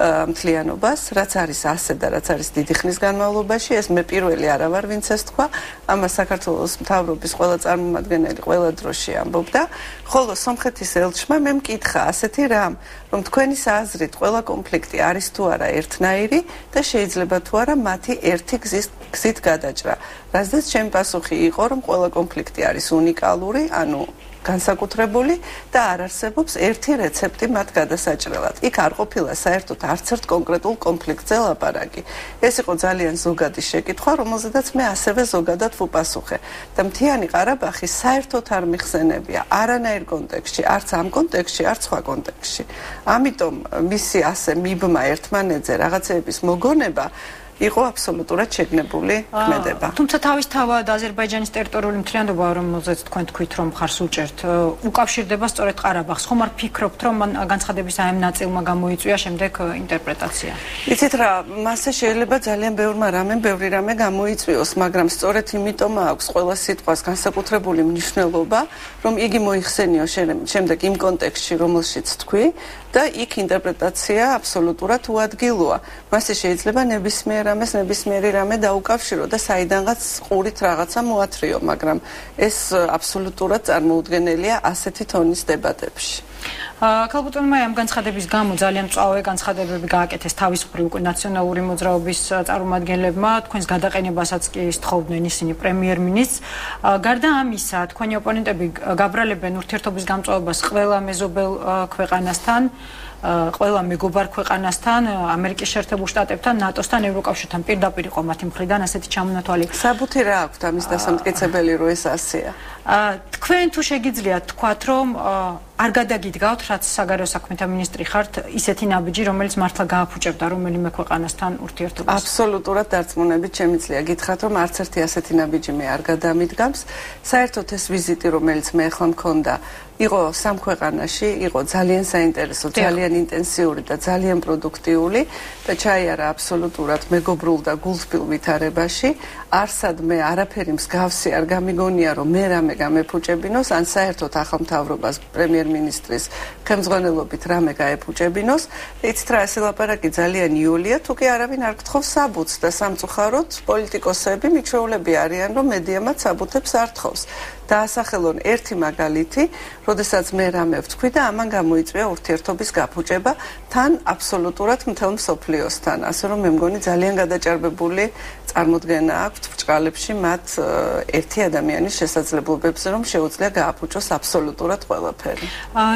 მთლიანობას, რაც არის ასე და რაც არის დიდი ხნის განმავლობაში, ეს მე პირველი არა ვარ, ვინც ეს თქვა, ამას საქართველოს მთავრობის ყველა წარმომადგენელი ყველა დროში ამბობდა, ხოლო სომხეთის ელჩმა მე მკითხა ასეთი რამ, რომ თქვენი აზრით ყველა კონფლიქტი არის თუ არა ერთნაირი და შეიძლება თუ არა მათი ერთი გზით გადაჭრა. რაზეც ჩემი პასუხი იყო, რომ ყველა კონფლიქტი არის უნიკალური, ანუ განსაკუთრებული და არ არსებობს ერთი რეცეპტი მათ გადასაჭრელად. იქ არ ყოფილა საერთოდ არც ერთ კონკრეტულ კონფლიქტზე ლაპარაკი. ეს იყო ძალიან ზოგადი შეკითხვა, რომელზედაც მე ასევე ზოგადად ვუპასუხე. და მთიანი ყარაბაღი საერთოდ არ მიხსენებია არანაირ კონტექსტში, არც ამ კონტექსტში, არც სხვა კონტექსტში. ამიტომ მისი ასე მიბმა ერთმანეთზე რაღაცეების მოგონება იყო აბსოლუტურად შეგნებული ქმედება.
თუმცა თავისთავად აზერბაიჯანის ტერიტორიული მთლიანობა, რომელზეც თქვენ თქვით, რომ ხარს უჭერთ, უკავშირდება სწორედ ყარაბაღს. ხომ არ ფიქრობთ, რომ განცხადების ამ ნაწილმა გამოიწვია შემდეგ ინტერპრეტაცია?
იცით რა, მასე შეიძლება ძალიან ბევრი რამე გამოიწვიოს, მაგრამ სწორედ იმიტომ აქვს ყველა სიტყვას განსაკუთრებული მნიშვნელობა, რომ იგი მოიხსენიოს შემდეგ იმ კონტექსტში, რომელშიც თქვი და იქ ინტერპრეტაცია აბსოლუტურად უადგილოა. მასე შეიძლება ნებისმიერი რამე დაუკავშირო და საიდანღაც ყურით რაღაცა მოათრიო, მაგრამ ეს აბსოლუტურად წარმოუდგენელია ასეთი თონის დებატებში.
ქალბატონმა ამ განცხადების გამო ძალიან მწვავე განცხადებები გააკეთეს თავისუფლი უკვე ნაციონალური მოძრაობის წარმომადგენლებმა, თქვენს გადაყენებასაც კი სთხოვდნენ ისინი პრემიერ-მინისტრს. გარდა ამისა, თქვენი ოპონენტები გაბრალებენ ურთიერთობის გამწვავებას ყველა მეზობელ ქვეყანასთან, ყველა მეგობარ ქვეყანასთან, ამერიკის შეერთებულ შტატებთან, ნატოსთან, ევროკავშირთან. პირდაპირ იყო მათი მხრიდან ასეთი ჩამონათვალი.
საბუთი რა აქვთ ამის დასამტკიცებელი, რომ ეს ასეა?
თქვენ თუ შეგიძლიათ თქვათ, რომ არ გადაგიდგავთ, რაც საგარეო საქმეთა მინისტრი ხართ, ისეთი ნაბიჯი, რომელიც მართლა გააფუჭებდა რომელიმე ქვეყანასთან ურთიერთობას?
აბსოლუტურად დარწმუნებით შემიძლია გითხრათ, რომ არც ერთი ასეთი ნაბიჯი მე არ გადამიდგამს. საერთოდ ეს ვიზიტი, რომელიც მე ახლა მქონდა, იყო სამ ქვეყანაში, იყო ძალიან საინტერესო, ძალიან ინტენსიური და ძალიან პროდუქტიული და ჩაიარა აბსოლუტურად მეგობრულ და გულთბილ ვითარებაში. არსად მე არაფერი მსგავსი არ გამიგონია, რომ მე რამე გამეფუჭებინოს, ან საერთოდ ახალ მთავრობას პრემიერ-მინისტრის ხელმძღვანელობით რამე გაეფუჭებინოს. იცით რა, ეს ლაპარაკი ძალიან იოლია, თუ კი არავინ არ გთხოვს საბუთს და სამწუხაროდ პოლიტიკოსები მიჩვეულები არიან, რომ მედიამაც საბუთებს არ თხოვს. დაასახელონ ერთი მაგალითი, როდესაც მე რამე ვთქვი და ამან გამოიწვია ურთიერთობის გაფუჭება თან აბსოლუტურად მთელ მსოფლიოსთან. ასე რომ მე მგონი ძალიან გადაჭარბებული წარმოდგენა აქვთ ბრჭყალებში მათ ერთი ადამიანის შესაძლებლობებზე, რომ შეუძლია გააფუჭოს აბსოლუტურად ყველაფერი.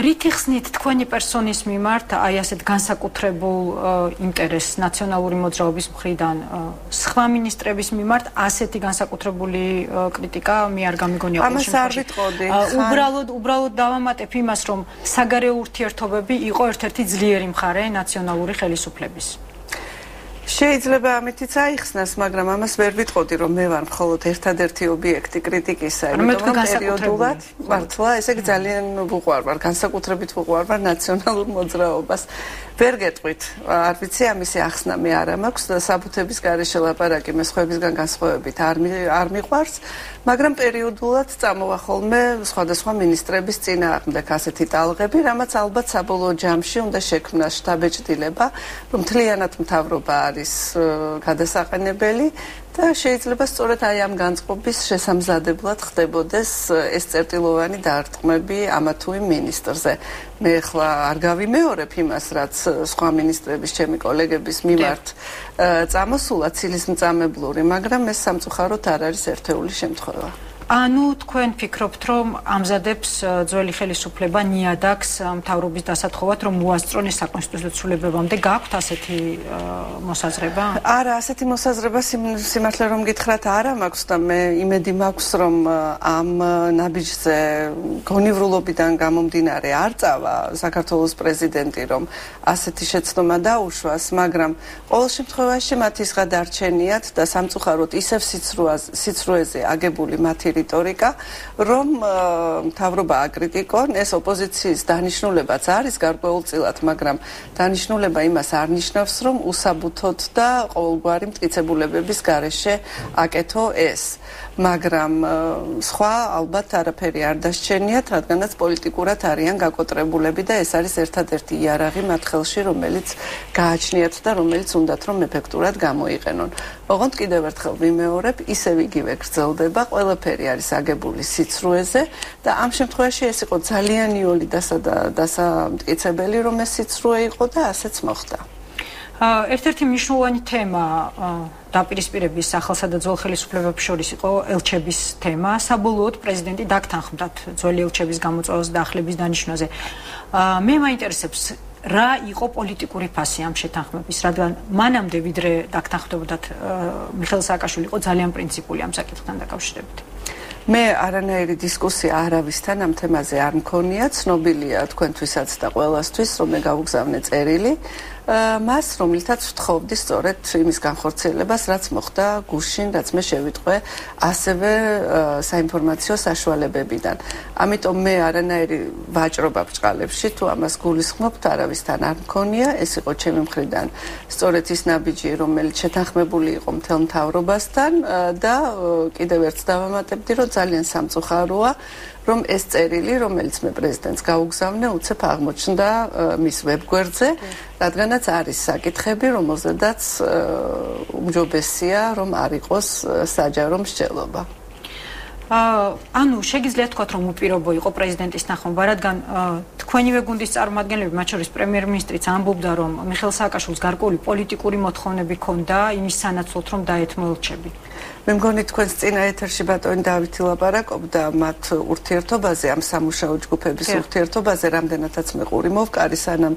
რითი ხსნით თქვენი პერსონის მიმართ აი ასეთ განსაკუთრებულ ინტერესს ნაციონალური მოძრაობის მხრიდან სხვა მინისტრების მიმართ ასეთი განსაკუთრებული კრიტიკა მე არ გამიგონია ყოველ
შემთხვევაში. ამას არ ვიტყოდი.
უბრალოდ დავამატებ იმას, რომ საგარეო ურთიერთობები იყო ერთ-ერთი ძლიერი მხარე ნაციონალური ხელისუფლების.
შეიძლება ამითიც აიხსნას, მაგრამ ამას ვერ ვიტყოდი, რომ მე ვარ მხოლოდ ერთადერთი ობიექტი კრიტიკისა,
იმიტომ რომ პერიოდულად
მართლა ესე იგი ძალიან ვუყვარვარ, განსაკუთრებით ვუყვარვარ ნაციონალურ მოძრაობას. ვერ გეტყვით, არ ვიცი ამისი ახსნა მე არ მაქვს და საბუთების გარეშე ლაპარაკი მე სხვებისგან განსხვავებით არ მიყვარს, მაგრამ პერიოდულად წამოვა ხოლმე სხვადასხვა მინისტრების წინააღმდეგ ასეთი ტალღები, რამაც ალბათ საბოლოო ჯამში უნდა შექმნას შტაბეჭდილება, რომ მთლიანად მთავრობა არის გადასაყენებელი და შეიძლება სწორედ აი ამ განწყობის შესამზადებლად ხდებოდეს ეს წერტილოვანი დაარტყმები ამა თუ იმ მინისტრზე. მე ახლა არ გავიმეორებ იმას, რაც სხვა მინისტრების ჩემი კოლეგების მიმართ წამოსულა ცილისმწამებლური, მაგრამ ეს სამწუხაროდ არ არის ერთეული შემთხვევა.
ანუ თქვენ ფიქრობთ, რომ ამზადებს ძველი ხელისუფლება ნიადაგს მთავრობის დასათხოვად, რომ მოასწრონ ეს საკონსტიტუციო ცვლილებებამდე გაქვთ ასეთი მოსაზრება?
არა, ასეთი მოსაზრება სიმართლე რომ გითხრათ არა მაქვს და მე იმედი მაქვს, რომ ამ ნაბიჯზე გონივრულობიდან გამომდინარე არ წავა საქართველოს პრეზიდენტი, რომ ასეთი შეცდომა დაუშვას, მაგრამ ყოველ შემთხვევაში მათ ის გადარჩენიათ და სამწუხაროდ ისევ სიცრუეზე აგებული მათი რიტორიკა, რომ მთავრობა აკრიტიკონ, ეს ოპოზიციის დანიშნულებაც არის გარკვეულწილად, მაგრამ დანიშნულება იმას არ ნიშნავს, რომ უსაბუთოდ და ყოველგვარი მტკიცებულებების გარეშე აკეთო ეს. მაგრამ სხვა ალბათ არაფერი არ დასჩენიათ, რადგანაც პოლიტიკურად არიან გაკოტრებულები და ეს არის ერთადერთი იარაღი მათ ხელში, რომელიც გააჩნიათ და რომელიც უნდათ რომ ეფექტურად გამოიყენონ. ოღონდ კიდევ ერთხელ ვიმეორებ, ისევ იგივე გრძელდება, ყველაფერი არის აგებული სიცრუეზე და ამ შემთხვევაში ეს იყო ძალიან იოლი დასამტკიცებელი, რომ ეს სიცრუე იყო და ასეც მოხდა.
ერთ-ერთი მნიშვნელოვანი თემა დაპირისპირების ახალსა და ძველ ხელისუფლებებს შორის იყო ელჩების თემა. საბოლოოდ პრეზიდენტი დაგთანხმდათ ძველი ელჩების გამოწვევას და ახლების დანიშვნაზე. მე მაინტერესებს რა იყო პოლიტიკური ფასი ამ შეთანხმების, რადგან მანამდე ვიდრე დაგთანხმდებოდათ მიხეილ სააკაშვილი იყო ძალიან პრინციპული ამ საკითხთან დაკავშირებით.
მე არანაირი დისკუსია არავისთან ამ თემაზე არ მქონია, ცნობილია თქვენთვისაც და ყველასთვის, რომ მე გავუგზავნე წერილი მას, რომელთაც ვთხოვდი სწორედ იმის განხორციელებას, რაც მოხდა გუშინ, რაც მე შევიტყვე ასევე საინფორმაციო საშუალებებიდან. ამიტომ მე არანაირი ვაჭრობა ბრჭყალებში თუ ამას გულისხმობთ, არავისთან არ მქონია, ეს იყო ჩემი მხრიდან სწორედ ის ნაბიჯი, რომელიც შეთანხმებული იყო მთელ მთავრობასთან და კიდევ ერთს დავამატებდი, რომ ძალიან სამწუხაროა, რომ ეს წერილი, რომელიც მე პრეზიდენტს გავუგზავნე, უცებ აღმოჩნდა მის ვებგვერდზე, რადგანაც არის საკითხები, რომელზედაც უმჯობესია, რომ არ იყოს საჯარო მსჯელობა.
ანუ შეგიძლიათ თქვათ, რომ უპირობო იყო პრეზიდენტის ნახმობა, რადგან თქვენივე გუნდის წარმომადგენლები, მათ შორის პრემიერ-მინისტრიც ამბობდა, რომ მიხეილ სააკაშვილის გარკვეული პოლიტიკური მოთხოვნები ჰქონდა იმის სანაცვლოდ, რომ დაეთმო ელჩები.
მე მგონი თქვენს წინა ეთერში ბატონი დავითი ლაპარაკობდა მათ ურთიერთობაზე, ამ სამუშაო ჯგუფების ურთიერთობაზე, რამდენადაც მე ყური მოვკარი, სანამ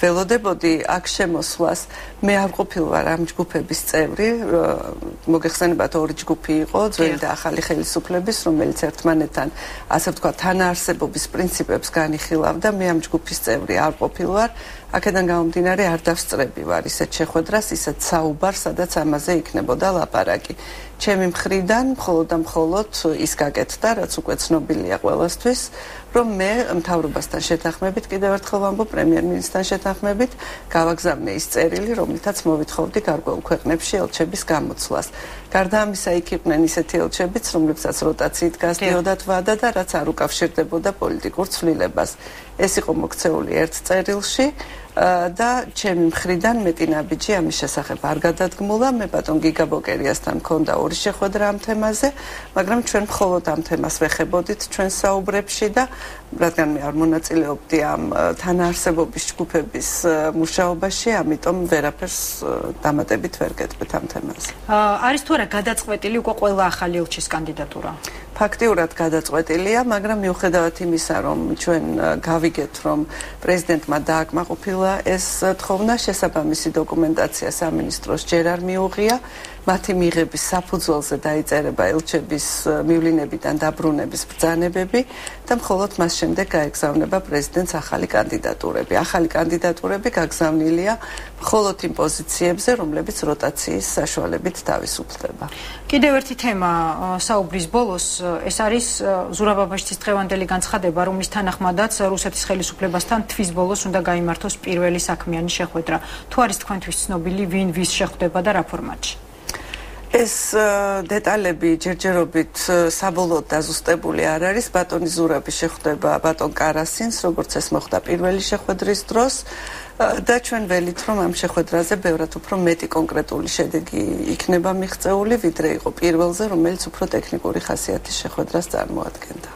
ველოდებოდი აქ შემოსვლას. მე არ ყოფილვარ ამ ჯგუფების წევრი, მოგეხსენებათ ორი ჯგუფი იყო, ძველი და ახალი ხელისუფლების, რომელიც ერთმანეთთან, ასე ვთქვათ, თანაარსებობის პრინციპებს განიხილავდა. მე ამ ჯგუფის წევრი არ ყოფილვარ. აქედან გამომდინარე არ დავსწრები ვარ ისეთ შეხვედრას, ისეთ საუბარს, სადაც ამაზე იქნებოდა ლაპარაკი. ჩემი მხრიდან მხოლოდ და მხოლოდ ის გაკეთდა, რაც უკვე ცნობილია ყველასთვის, რომ მე მთავრობასთან შეთანხმებით, კიდევ ერთხელ ვამბობ, პრემიერ-მინისტრთან შეთანხმებით, გავაგზავნე ის წერილი, რომლითაც მოვითხოვდი გარკვეულ ქვეყნებში ელჩების გამოცვლას. გარდა ამისა, იქ იყვნენ ისეთი ელჩებიც, რომლებსაც როტაციით გასდიოდათ ვადა და რაც არ უკავშირდებოდა პოლიტიკურ ცვლილებას. ეს იყო მოქცეული ერთ წერილში. და ჩემი მხრიდან მეტი ნაბიჯი ამის შესახებ არ გადადგმულა. მე ბატონ გიგა ბოკერიასთან მქონდა ორი შეხვედრა ამ თემაზე, მაგრამ ჩვენ მხოლოდ ამ თემას ვეხებოდით ჩვენ საუბრებში და რადგან მე არ მონაწილეობდი ამ თანაარსებობის ჯგუფების მუშაობაში, ამიტომ ვერაფერს დამატებით ვერ გეტყვით ამ თემაზე.
არის თუ არა გადაწყვეტილი უკვე ყველა ახალი ელჩის კანდიდატურა?
ფაქტიურად გადაწყვეტილია, მაგრამ მიუხედავად იმისა, რომ ჩვენ გავიგეთ, რომ პრეზიდენტმა დააკმაყოფილა ეს თხოვნა, შესაბამისი დოკუმენტაცია სამინისტროს ჯერ არ მიუღია. მათი მიღების საფუძველზე დაიწერება ელჩების მივლინებიდან დაბრუნების ბრძანებები და მხოლოდ მას შემდეგ გაეგზავნება პრეზიდენტს ახალი კანდიდატურები. ახალი კანდიდატურები გაგზავნილია მხოლოდ იმ პოზიციებზე, რომლებიც როტაციის საშუალებით თავისუფლდება.
კიდევ ერთი თემა საუბრის ბოლოს, ეს არის ზურაბ აბაშიძის დღევანდელი განცხადება, რომლის თანახმადაც რუსეთის ხელისუფლებასთან თვის ბოლოს უნდა გაიმართოს პირველი საქმიანი შეხვედრა. თუ არის თქვენთვის ცნობილი, ვინ ვის შეხვდება და რა ფორმატში?
ეს დეტალები ჯერჯერობით საბოლოოდ დაზუსტებული არ არის. ბატონი ზურაბი შეხვდება ბატონ კარასინს, როგორც ეს მოხდა პირველი შეხვედრის დროს. და ჩვენ ველით რომ ამ შეხვედრაზე ბევრად უფრო მეტი კონკრეტული შედეგი იქნება მიღწეული, ვიდრე იყო პირველზე, რომელიც უფრო ტექნიკური ხასიათის შეხვედრას წარმოადგენდა.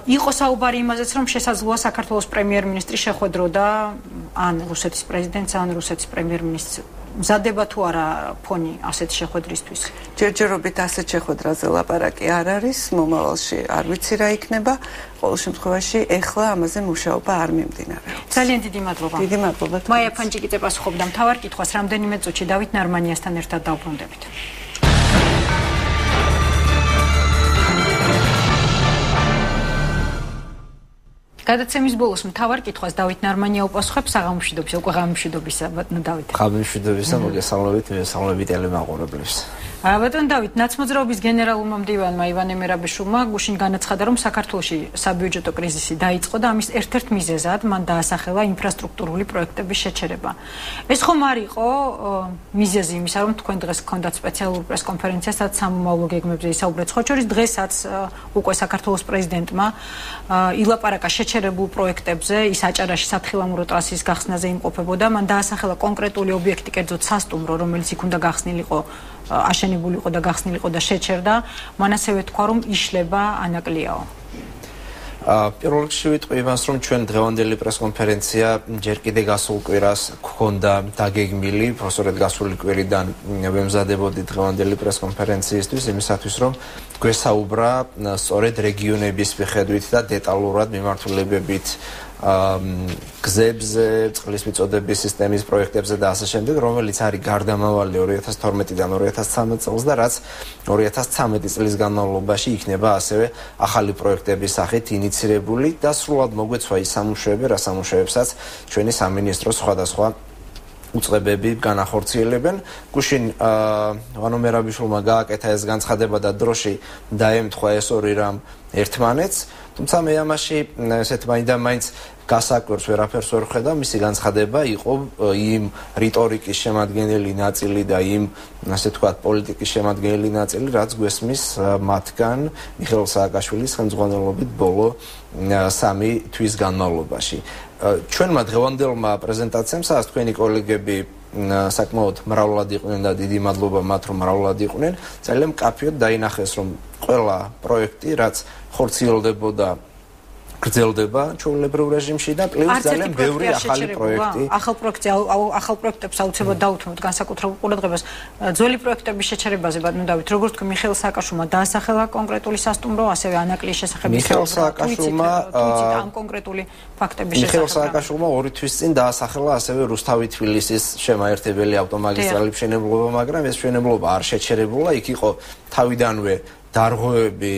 იყო საუბარი იმაზეც, რომ შესაძლოა საქართველოს პრემიერ-მინისტრი შეხვედროდა ან რუსეთის პრეზიდენტს, ან რუსეთის პრემიერ-მინისტრს. მზადება თუ არა ფონი ასეთ შეხვედრისთვის?
ჯერჯერობით ასეთ შეხვედრაზე ლაპარაკი არ არის, მომავალში არ ვიცი რა იქნება. ყოველ შემთხვევაში ეხლა ამაზე მუშაობა არ მიმდინარეობს.
ძალიან დიდი მადლობა.
დიდი მადლობა.
მაია ფანჯიკიძე პასუხობდა მთავარ კითხვას, რამდენიმე წუთში დავით ნარმანიასთან ერთად დავბრუნდებით. გადაცემის ბოლოს მთავარ კითხვას დავით ნარმანია უპასუხებს საღამომშვიდობის, უკვე ღამომშვიდობისა, ბატონო დავით.
ღამომშვიდობისა, მოგესალმებით, მოგესალმებით ტელემაყურებლებს.
ბატონო დავით, ნაცმოძრაობის გენერალურმა მდივანმა ივანე მერაბიშვილმა გუშინ განაცხადა, რომ საქართველოში საბიუჯეტო კრიზისი დაიწყო და ამის ერთ-ერთ მიზეზად მან დაასახელა ინფრასტრუქტურული პროექტების შეჩერება. ეს ხომ არ იყო მიზეზი იმისა, რომ თქვენ დღეს გქონდათ სპეციალური პრესკონფერენცია, სადაც სამომავლო გეგმებზე ისაუბრეთ. ხო შორის დღესაც უკვე საქართველოს პრეზიდენტმა ილაპარაკა შეჩერებულ პროექტებზე, ის აჭარაში სათხილამურო ტრასის გახსნაზე იმყოფებოდა, მან დაასახელა კონკრეტული ობიექტი, კერძოდ სასტუმრო, რომელიც იქ უნდა გახსნილიყო, აშენებულიყო და გახსნილიყო და შეჩერდა, მან ასევე თქვა, რომ იშლება ანაკლიაო.
პირველ რიგში ვიტყვი იმას, რომ ჩვენ დღევანდელი პრესკონფერენცია ჯერ კიდე გასულ კვირას გქონდა დაგეგმილი, უბრალოდ გასული კვირიდან ვემზადებოდი დღევანდელი პრესკონფერენციისთვის, იმისათვის, რომ გვესაუბრა სწორედ რეგიონების მიხედვით და დეტალურად მიმართულებებით გზებზე, წყლის მიწოდების სისტემის პროექტებზე და ასე შემდეგ, რომელიც არის გარდამავალი 2012-დან 2013 წელს და რაც 2013 წლის განმავლობაში იქნება ასევე ახალი პროექტების სახით ინიცირებული და სრულად მოგვეცვა ის სამუშაოები, რა სამუშაოებსაც ჩვენი სამინისტრო სხვადასხვა უწყებები განახორციელებენ. გუშინ ვანო მერაბიშვილმა გააკეთა ეს განცხადება და დროში დაემთხვა ეს ორი რამ ერთმანეთს. თუმცა მე ამაში ესეთ მაინც გასაკვირს ვერაფერს ვერ ხედავ, მისი განცხადება იყო იმ რიტორიკის შემადგენელი ნაწილი და იმ ასე ვთქვათ პოლიტიკის შემადგენელი ნაწილი, რაც გვესმის მათგან მიხეილ სააკაშვილის ხელმძღვანელობით ბოლო 3 თვის განმავლობაში. ჩვენმა დღევანდელმა პრეზენტაციამ, სადაც თქვენი კოლეგები საკმაოდ მრავლად იყვნენ და დიდი მადლობა მათ, რომ მრავლად იყვნენ, ძალიან მკაფიოდ დაინახეს, რომ ყველა პროექტი, რაც ხორციელდებოდა გრძელდება ჩვეულებრივ რეჟიმში და პლუს ძალიან ბევრი ახალი პროექტი.
ახალ პროექტებს აუცილებლად დაუთმოთ განსაკუთრებულ ყურადღებას. ძველი პროექტების შეჩერებაზე, ბატონო დავით, როგორც თქვი, მიხეილ სააკაშვილმა დაასახელა კონკრეტული სასტუმრო, ასევე ანაკლიის შესახებ
მიხეილ სააკაშვილმა
ამ კონკრეტული ფაქტების შესახებ.
მიხეილ სააკაშვილმა 2 თვის წინ დაასახელა ასევე რუსთავი-თბილისის შემაერთებელი ავტომაგისტრალი მშენებლობა, მაგრამ ეს მშენებლობა არ შეჩერებულა, იქ იყო თავიდანვე დარღვევები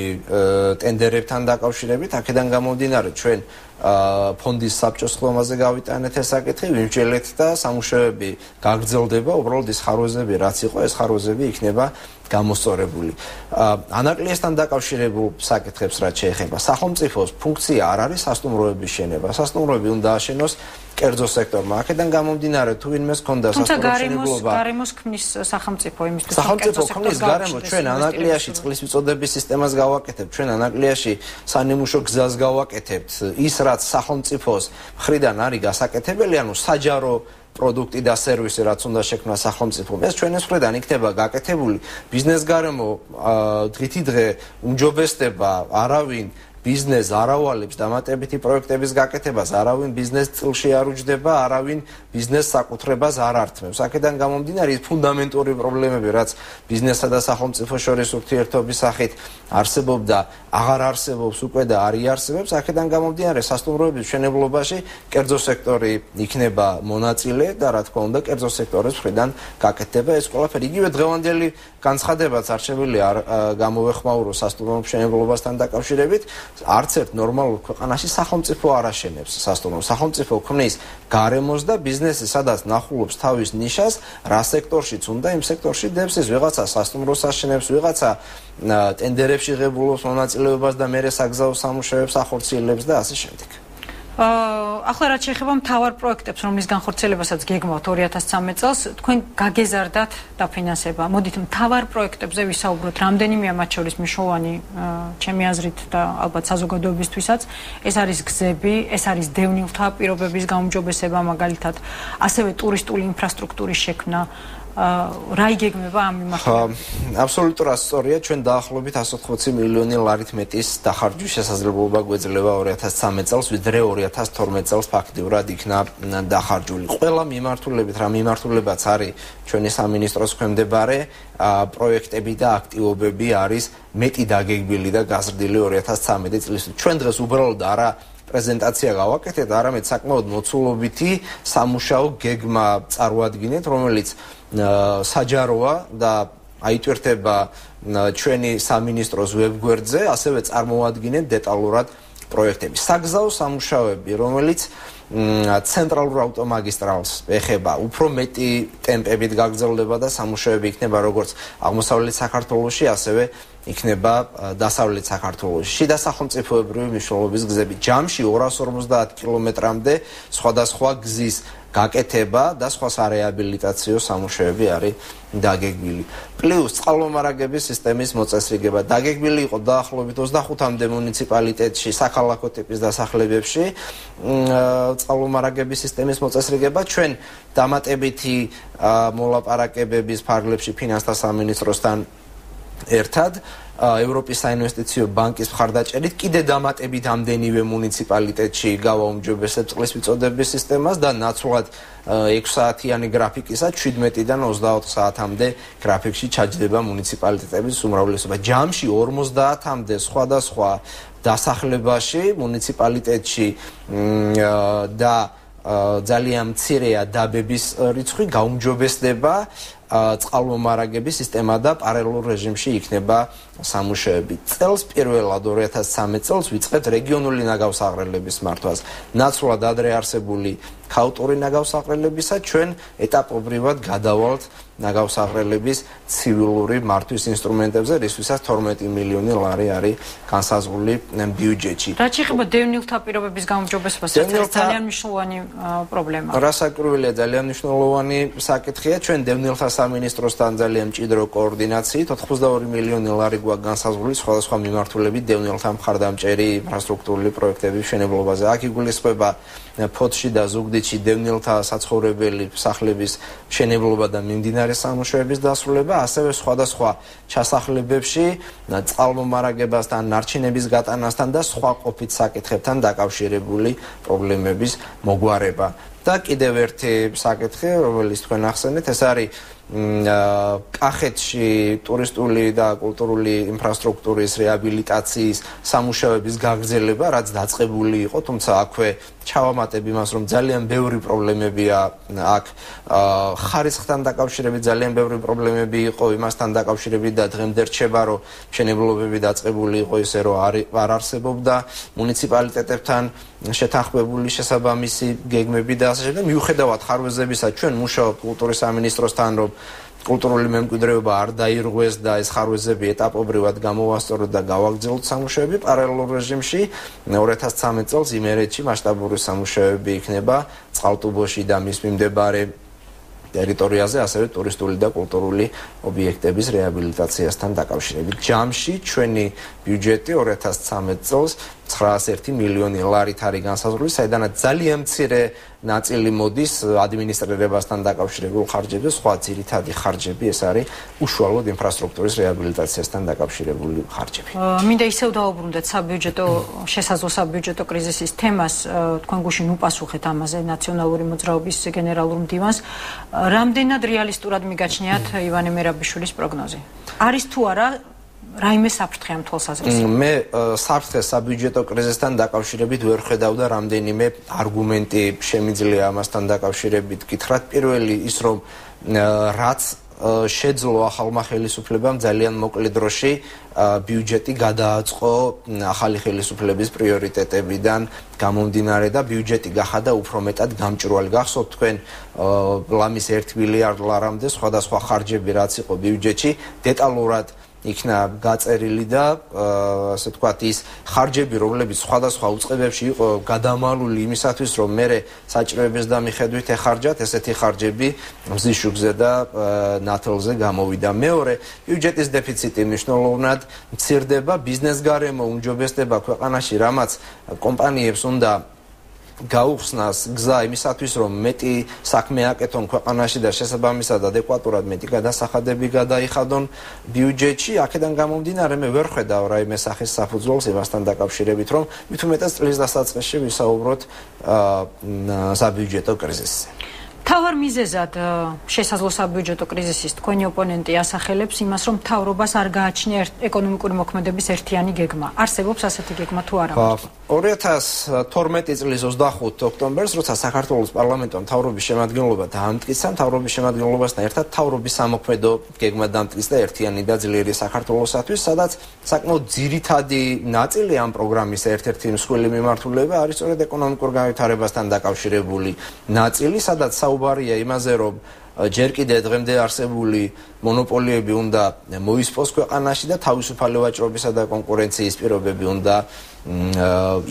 ტენდერებთან დაკავშირებით, აქედან გამომდინარე ჩვენ ფონდის საბჭოს ხლომაზე გავიტანეთ ეს საკითხი, ვიმსჯელეთ და სამუშაოები გაგრძელდება, უბრალოდ ის ხარვეზები რაც იყო, ეს ხარვეზები იქნება გამოსწორებული. ანაკლიესთან დაკავშირებულ საკითხებს რაც შეეხება, სახელმწიფოს ფუნქცია არ არის სასტუმროების შენება. სასტუმროები უნდა აშენოს კერძო სექტორმა. აქედან გამომდინარე თუ ვინმეს ქონდა
სასტუმროშენებლობა. გარემოს ქმნის სახელმწიფო იმისთვის,
რომ კერძო სექტორს გარემო ჩვენ ანაკლიაში წყლის მიწოდების სისტემას გავაკეთებთ, ჩვენ ანაკლიაში სანიმუშო გზას გავაკეთებთ. ის რაც სახელმწიფოს მხრიდან არის გასაკეთებელი, ანუ საჯარო პროდუქტი და სერვისი რაც უნდა შექმნა სახელმწიფომ, ეს ჩვენს მხრიდან იქნება გაკეთებული. ბიზნეს გარემო დღითი დღე უმჯობესდება, არავინ ბიზნეს არავალებს დამატებითი პროექტების გაკეთებას, არავინ ბიზნეს წილში არ უჯდება, არავინ ბიზნეს საკუთრებას არ ართმევს. აქედან გამომდინარე ის ფუნდამენტური პრობლემები, რაც ბიზნესსა და სახელმწიფო შორის ურთიერთობის სახით არსებობდა, აღარ არსებობს უკვე და არ იარსებებს. აქედან გამომდინარე სასტუმროების მშენებლობაში კერძო სექტორი იქნება მონაწილე და რა თქმა უნდა კერძო სექტორის მხრიდან გაკეთდება ეს ყველაფერი. იგივე დღევანდელი განცხადებაც არჩევილი არ გამოვეხმაურო სასტუმრო მშენებლობასთან დაკავშირებით. არც ერთ ნორმალურ ქვეყანაში სახელმწიფო არ აშენებს სასტუმროს. სახელმწიფო ქმნის გარემოს და ბიზნესი, სადაც ნახულობს თავის ნიშას, რა სექტორშიც უნდა, იმ სექტორში დებს ის ვიღაცა სასტუმროს აშენებს, ვიღაცა ტენდერებში ღებულობს მონაწილეობას და მერე საგზაო სამუშაოებს ახორციელებს და ასე შემდეგ.
ახლა რაც შეეხება მთავარ პროექტებს, რომლის განხორციელებასაც გეგმავთ 2013 წელს, თქვენ გაგეზარდათ დაფინანსება. მოდით მთავარ პროექტებზე ვისაუბროთ, რამდენიმეა მათ შორის მნიშვნელოვანი, ჩემი აზრით და ალბათ საზოგადოებისთვისაც, ეს არის გზები, ეს არის დევნილთა პირობების გაუმჯობესება, მაგალითად, ასევე ტურისტული ინფრასტრუქტურის შექმნა. რა იგეგმება ამ მიმართულებით?
აბსოლუტურად სწორია, ჩვენ დაახლოებით 180 მილიონი ლარით მეტის დახარჯვის შესაძლებლობა გვეძლევა 2013 წელს, ვიდრე 2012 წელს ფაქტიურად იქნა დახარჯული. ყველა მიმართულებით, რა მიმართულებაც არის ჩვენი სამინისტროს ქვემდებარე, პროექტები და აქტივობები არის მეტი დაგეგმილი და გაზრდილი 2013 წლის. ჩვენ დღეს უბრალოდ არა პრეზენტაცია გავაკეთეთ, არამედ საკმაოდ მოცულობითი სამუშაო გეგმა წარუადგინეთ, რომელიც საჯაროა და აიტვირთება ჩვენი სამინისტროს ვებგვერდზე, ასევე წარმოადგენთ დეტალურად პროექტები. საგზაო სამუშაოები, რომელიც ცენტრალურ ავტომაგისტრალს ეხება, უფრო მეტი ტემპებით გაგრძელდება და სამუშაოები იქნება როგორც აღმოსავლეთ საქართველოში, ასევე იქნება დასავლეთ საქართველოში. შიდა სახელმწიფოებრივი მნიშვნელობის გზები ჯამში 250 კილომეტრამდე სხვადასხვა გზის გაკეთება და სხვა სარეაბილიტაციო სამუშაოები არის დაგეგმილი. პლუს წყალმომარაგების სისტემის მოწესრიგება. დაგეგმილი იყო დაახლოებით 25-მდე მუნიციპალიტეტში, საქალაქო ტიპის დასახლებებში წყალმომარაგების სისტემის მოწესრიგება. ჩვენ დამატებითი მოლაპარაკებების ფარგლებში ფინანსთა სამინისტროსთან ერთად ევროპის საინვესტიციო ბანკის მხარდაჭერით კიდე დამატებით ამდენივე მუნიციპალიტეტში გავაუმჯობესებთ წყლის მიწოდების სისტემას და ნაცვლად 6 საათიანი გრაფიკისად 17-დან 24 საათამდე გრაფიკში ჩაჯდება მუნიციპალიტეტების უმრავლესობა. ჯამში 50-მდე სხვადასხვა დასახლებაში მუნიციპალიტეტში და ძალიან მცირეა დაბების რიცხვი გაუმჯობესდება წყალმომარაგების სისტემა და პარალელურ რეჟიმში იქნება სამუშაოები. წელს პირველად 2013 წელს ვიწყებთ რეგიონული ნაგავსაღრელების მართვას. ნაცვლად ადრე არსებული ქაუტური ნაგავსაღრელებისა ჩვენ ეტაპობრივად გადავალთ ნაგავსაღრელების ცივილური მართვის ინსტრუმენტებზე, რისთვისაც 12 მილიონი ლარი არის განსაზღვრული ბიუჯეტში.
რაც შეეხება დევნილთა პირობების გაუმჯობესებას, ეს ძალიან მნიშვნელოვანი პრობლემაა.
რასაკვირველია, ძალიან მნიშვნელოვანი საკითხია. ჩვენ დევნილთა სამინისტროსთან ძალიან მჭიდრო კოორდინაციით 82 მილიონი ლარი გვაქვს განსაზღვრული სხვადასხვა მიმართულებით დევნილთა მხარდამჭერი ინფრასტრუქტურული პროექტების მშენებლობაზე. აქ იგულისხმება ფოთში და ზუგდიდში დევნილთა საცხოვრებელი სახლების მშენებლობა და მიმდინარე სამუშაოების დასრულება, ასევე სხვადასხვა ჩასახლებებში წყალმომარაგებასთან, ნარჩენების გატანასთან და სხვა ყოფით საკითხებთან დაკავშირებული პრობლემების მოგვარება. და კიდევ ერთი საკითხი, რომელიც თქვენ ახსენეთ, ეს არის კახეთში ტურისტული და კულტურული ინფრასტრუქტურის რეაბილიტაციის სამუშაოების გაგრძელება, რაც დაწყებული იყო, თუმცა აქვე ჩავამატებ იმას, რომ ძალიან ბევრი პრობლემებია აქ ხარისხთან დაკავშირებით, ძალიან ბევრი პრობლემები იყო იმასთან დაკავშირებით და დღემდე რჩება, რომ მშენებლობები დაწყებული იყო ისე, რომ არ არსებობდა მუნიციპალიტეტებთან შეთანხმებული შესაბამისი გეგმები და ასე შემდეგ. მიუხედავად ხარვეზებისა, ჩვენ მუშაობთ კულტურის სამინისტროსთან, რომ კულტურული მემკვიდრეობა არ დაირღვეს და ეს ხარვეზები ეტაპობრივად გამოვასწოროთ და გავაგრძელოთ სამუშაოები პარალელურ რეჟიმში. 2013 წელს იმერეთში მასშტაბური სამუშაოები იქნება წყალტუბოში და მის მიმდებარე ტერიტორიაზე, ასევე ტურისტული და კულტურული ობიექტების რეაბილიტაციასთან დაკავშირებით. ჯამში ჩვენი ბიუჯეტი 2013 წელს 901 მილიონი ლარით არის განსაზღვრული, საიდანაც ძალიან მცირე ნაწილი მოდის ადმინისტრირებასთან დაკავშირებულ ხარჯებზე, სხვა ძირითადი ხარჯები ეს არის უშუალოდ ინფრასტრუქტურის რეაბილიტაციასთან დაკავშირებული ხარჯები.
მინდა ისევ დავუბრუნდეთ საბიუჯეტო შესაძლო საბიუჯეტო კრიზისის თემას, თქვენ გუშინ უპასუხეთ ამაზე ნაციონალური მოძრაობის გენერალურ მდივანს. რამდენად რეალისტურად მიგაჩნიათ ივანე მერაბიშვილის პროგნოზი? არის თუ არა რაიმე საფრთხე ამ თვალსაზრისით? მე
საფრთხეს საბიუჯეტო კრიზისთან დაკავშირებით ვერ ხედავდა რამდენიმე არგუმენტი შემიძლია ამასთან დაკავშირებით გითხრათ. პირველი ის, რომ რაც შეძლო ახალმა ხელისუფლებამ ძალიან მოკლე დროში ბიუჯეტი გადააწყო ახალი ხელისუფლების პრიორიტეტებიდან გამომდინარე და ბიუჯეტი გახადა უფრო მეტად გამჭვირვალე. გახსოვთ თქვენ ლამის 1 მილიარდ ლარამდე სხვადასხვა ხარჯები რაც იყო ბიუჯეტში, დეტალურად იქნა გაწერილი და ასე ვთქვათ ის ხარჯები, რომლებიც სხვადასხვა უწყებებში იყო გადამალული იმისათვის, რომ მე საჭიროების და მიხედვით ეხარჯათ, ესეთი ხარჯები მზის შუქზე და ნათელზე გამოვიდა. მეორე, ბიუჯეტის დეფიციტი მნიშვნელოვნად მცირდება, ბიზნეს გარემო უმჯობესდება ქვეყანაში, რამაც კომპანიებს უნდა გაუხსნას გზა იმისათვის, რომ მეტი საქმე აკეთონ ქვეყანაში და შესაბამისად ადეკვატურად მეტი გადასახადები გადაიხადონ ბიუჯეტში. აქედან გამომდინარე, მე ვერ ხედავ რაიმე სახის საფუძველს იმასთან დაკავშირებით, რომ მით უმეტეს წლის დასაწყისში ვისაუბროთ საბიუჯეტო კრიზისზე.
თავარ მიზეზად შესაძლო საბიუჯეტო კრიზისის თქვენი ოპონენტი ასახელებს იმას, რომ მთავრობას არ გააჩნია ეკონომიკური მოქმედების ერთიანი გეგმა. არსებობს ასეთი გეგმა თუ არა?
2012 წლის 25 ოქტომბერს, როცა საქართველოს პარლამენტმა მთავრობის შემადგენლობა დაამტკიცა, მთავრობის შემადგენლობასთან ერთად მთავრობის სამოქმედო გეგმა დაამტკიცა ერთიანი და ძლიერი საქართველოსათვის, სადაც საკმაოდ ძირითადი ნაწილი ამ პროგრამის ერთ-ერთი მსხვილი მიმართულება არის სწორედ ეკონომიკურ განვითარებასთან დაკავშირებული ნაწილი, სადაც საუბარია იმაზე, რომ ჯერ კიდე დღემდე არსებული მონოპოლიები უნდა მოისპოს ქვეყანაში და თავისუფალი ვაჭრობისა და კონკურენციის პირობები უნდა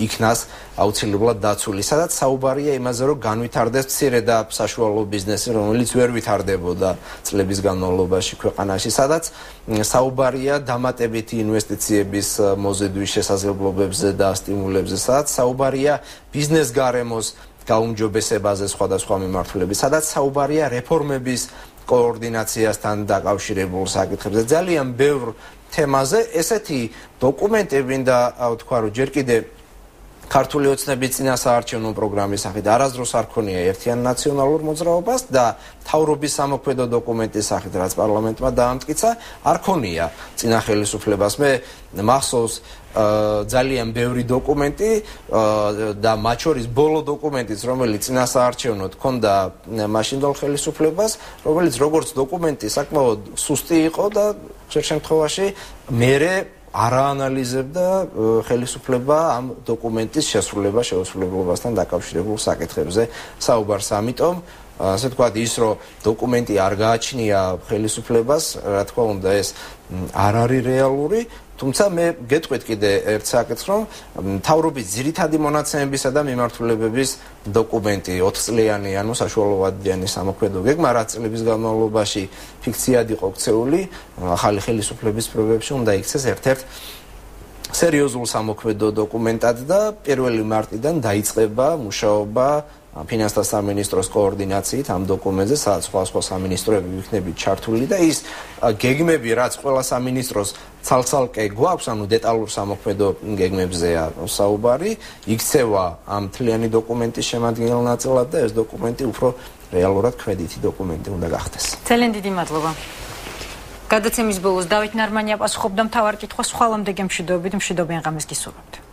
იქნას აუცილებლად დაცული. სადაც საუბარია იმაზე, რომ განვითარდეს მცირე და საშუალო ბიზნესი, რომელიც ვერ ვითარდებოდა წლების განმავლობაში ქვეყანაში, სადაც საუბარია დამატებითი ინვესტიციების მოზიდვის შესაძლებლობებზე და სტიმულებზე, სადაც საუბარია ბიზნეს გარემოს გაუმჯობესებაზე სხვადასხვა მიმართულებით, სადაც საუბარია რეფორმების კოორდინაციასთან დაკავშირებულ საკითხებზე. ძალიან ბევრ თემაზე ესეთი დოკუმენტები და ვთქვა, რომ ჯერ კიდე ქართული ოცნების წინასაარჩევნო პროგრამის სახით არასდროს არ ქონია ერთიან ნაციონალურ მოძრაობას და მთავრობის სამოქმედო დოკუმენტის სახით, რაც პარლამენტმა დაამტკიცა, არ ქონია წინა ხელისუფლებას. მე მახსოვს ძალიან ბევრი დოკუმენტი და მათ შორის ბოლო დოკუმენტიც, რომელიც წინასაარჩევნოდ ჰქონდა მაშინდელ ხელისუფლებას, რომელიც როგორც დოკუმენტი საკმაოდ სუსტი იყო და ერთ შემთხვევაში მერე არაანალიზებდა ხელისუფლება ამ დოკუმენტის შესრულებასთან დაკავშირებულ საკითხებზე საუბარს. ამიტომ ასე ვთქვათ, ის რომ დოკუმენტი არ გააჩნია ხელისუფლებას, რა თქმა უნდა, ეს არ არის რეალური. თუმცა მე გეტყვით კიდე ერთ საკითხს, რომ მთავრობის ძირითადი მონაცემებისა და მიმართულებების დოკუმენტი 20 წლიანი, ანუ საშუალოვადიანი სამოქმედო გეგმა, რაც წლების განმავლობაში ფიქციად იყო ქცეული, ახალი ხელისუფლების პრობლემებში უნდა იქცეს ერთ-ერთ სერიოზულ სამოქმედო დოკუმენტად და 1 მარტიდან დაიწყება მუშაობა ფინანსთა სამინისტროს კოორდინაციით ამ დოკუმენტზე, სადაც სხვა სამინისტროები იქნებით ჩართული და ის გეგმები, რაც ყველა სამინისტროს ცალ-ცალკე გვაქვს, ანუ დეტალურ სამოქმედო გეგმებზეა საუბარი, იქცევა ამ მთლიანი დოკუმენტის შემადგენელ ნაწილად და ეს დოკუმენტი უფრო რეალურად ქმედითი დოკუმენტი უნდა გახდეს.
ძალიან დიდი მადლობა. გადაცემის ბოლოს დავით ნარმანი აპასუხობდა მთავარ კითხვას, ხვალამდე გემშვიდობებით, მშვიდობიან ღამეს გისურვებთ.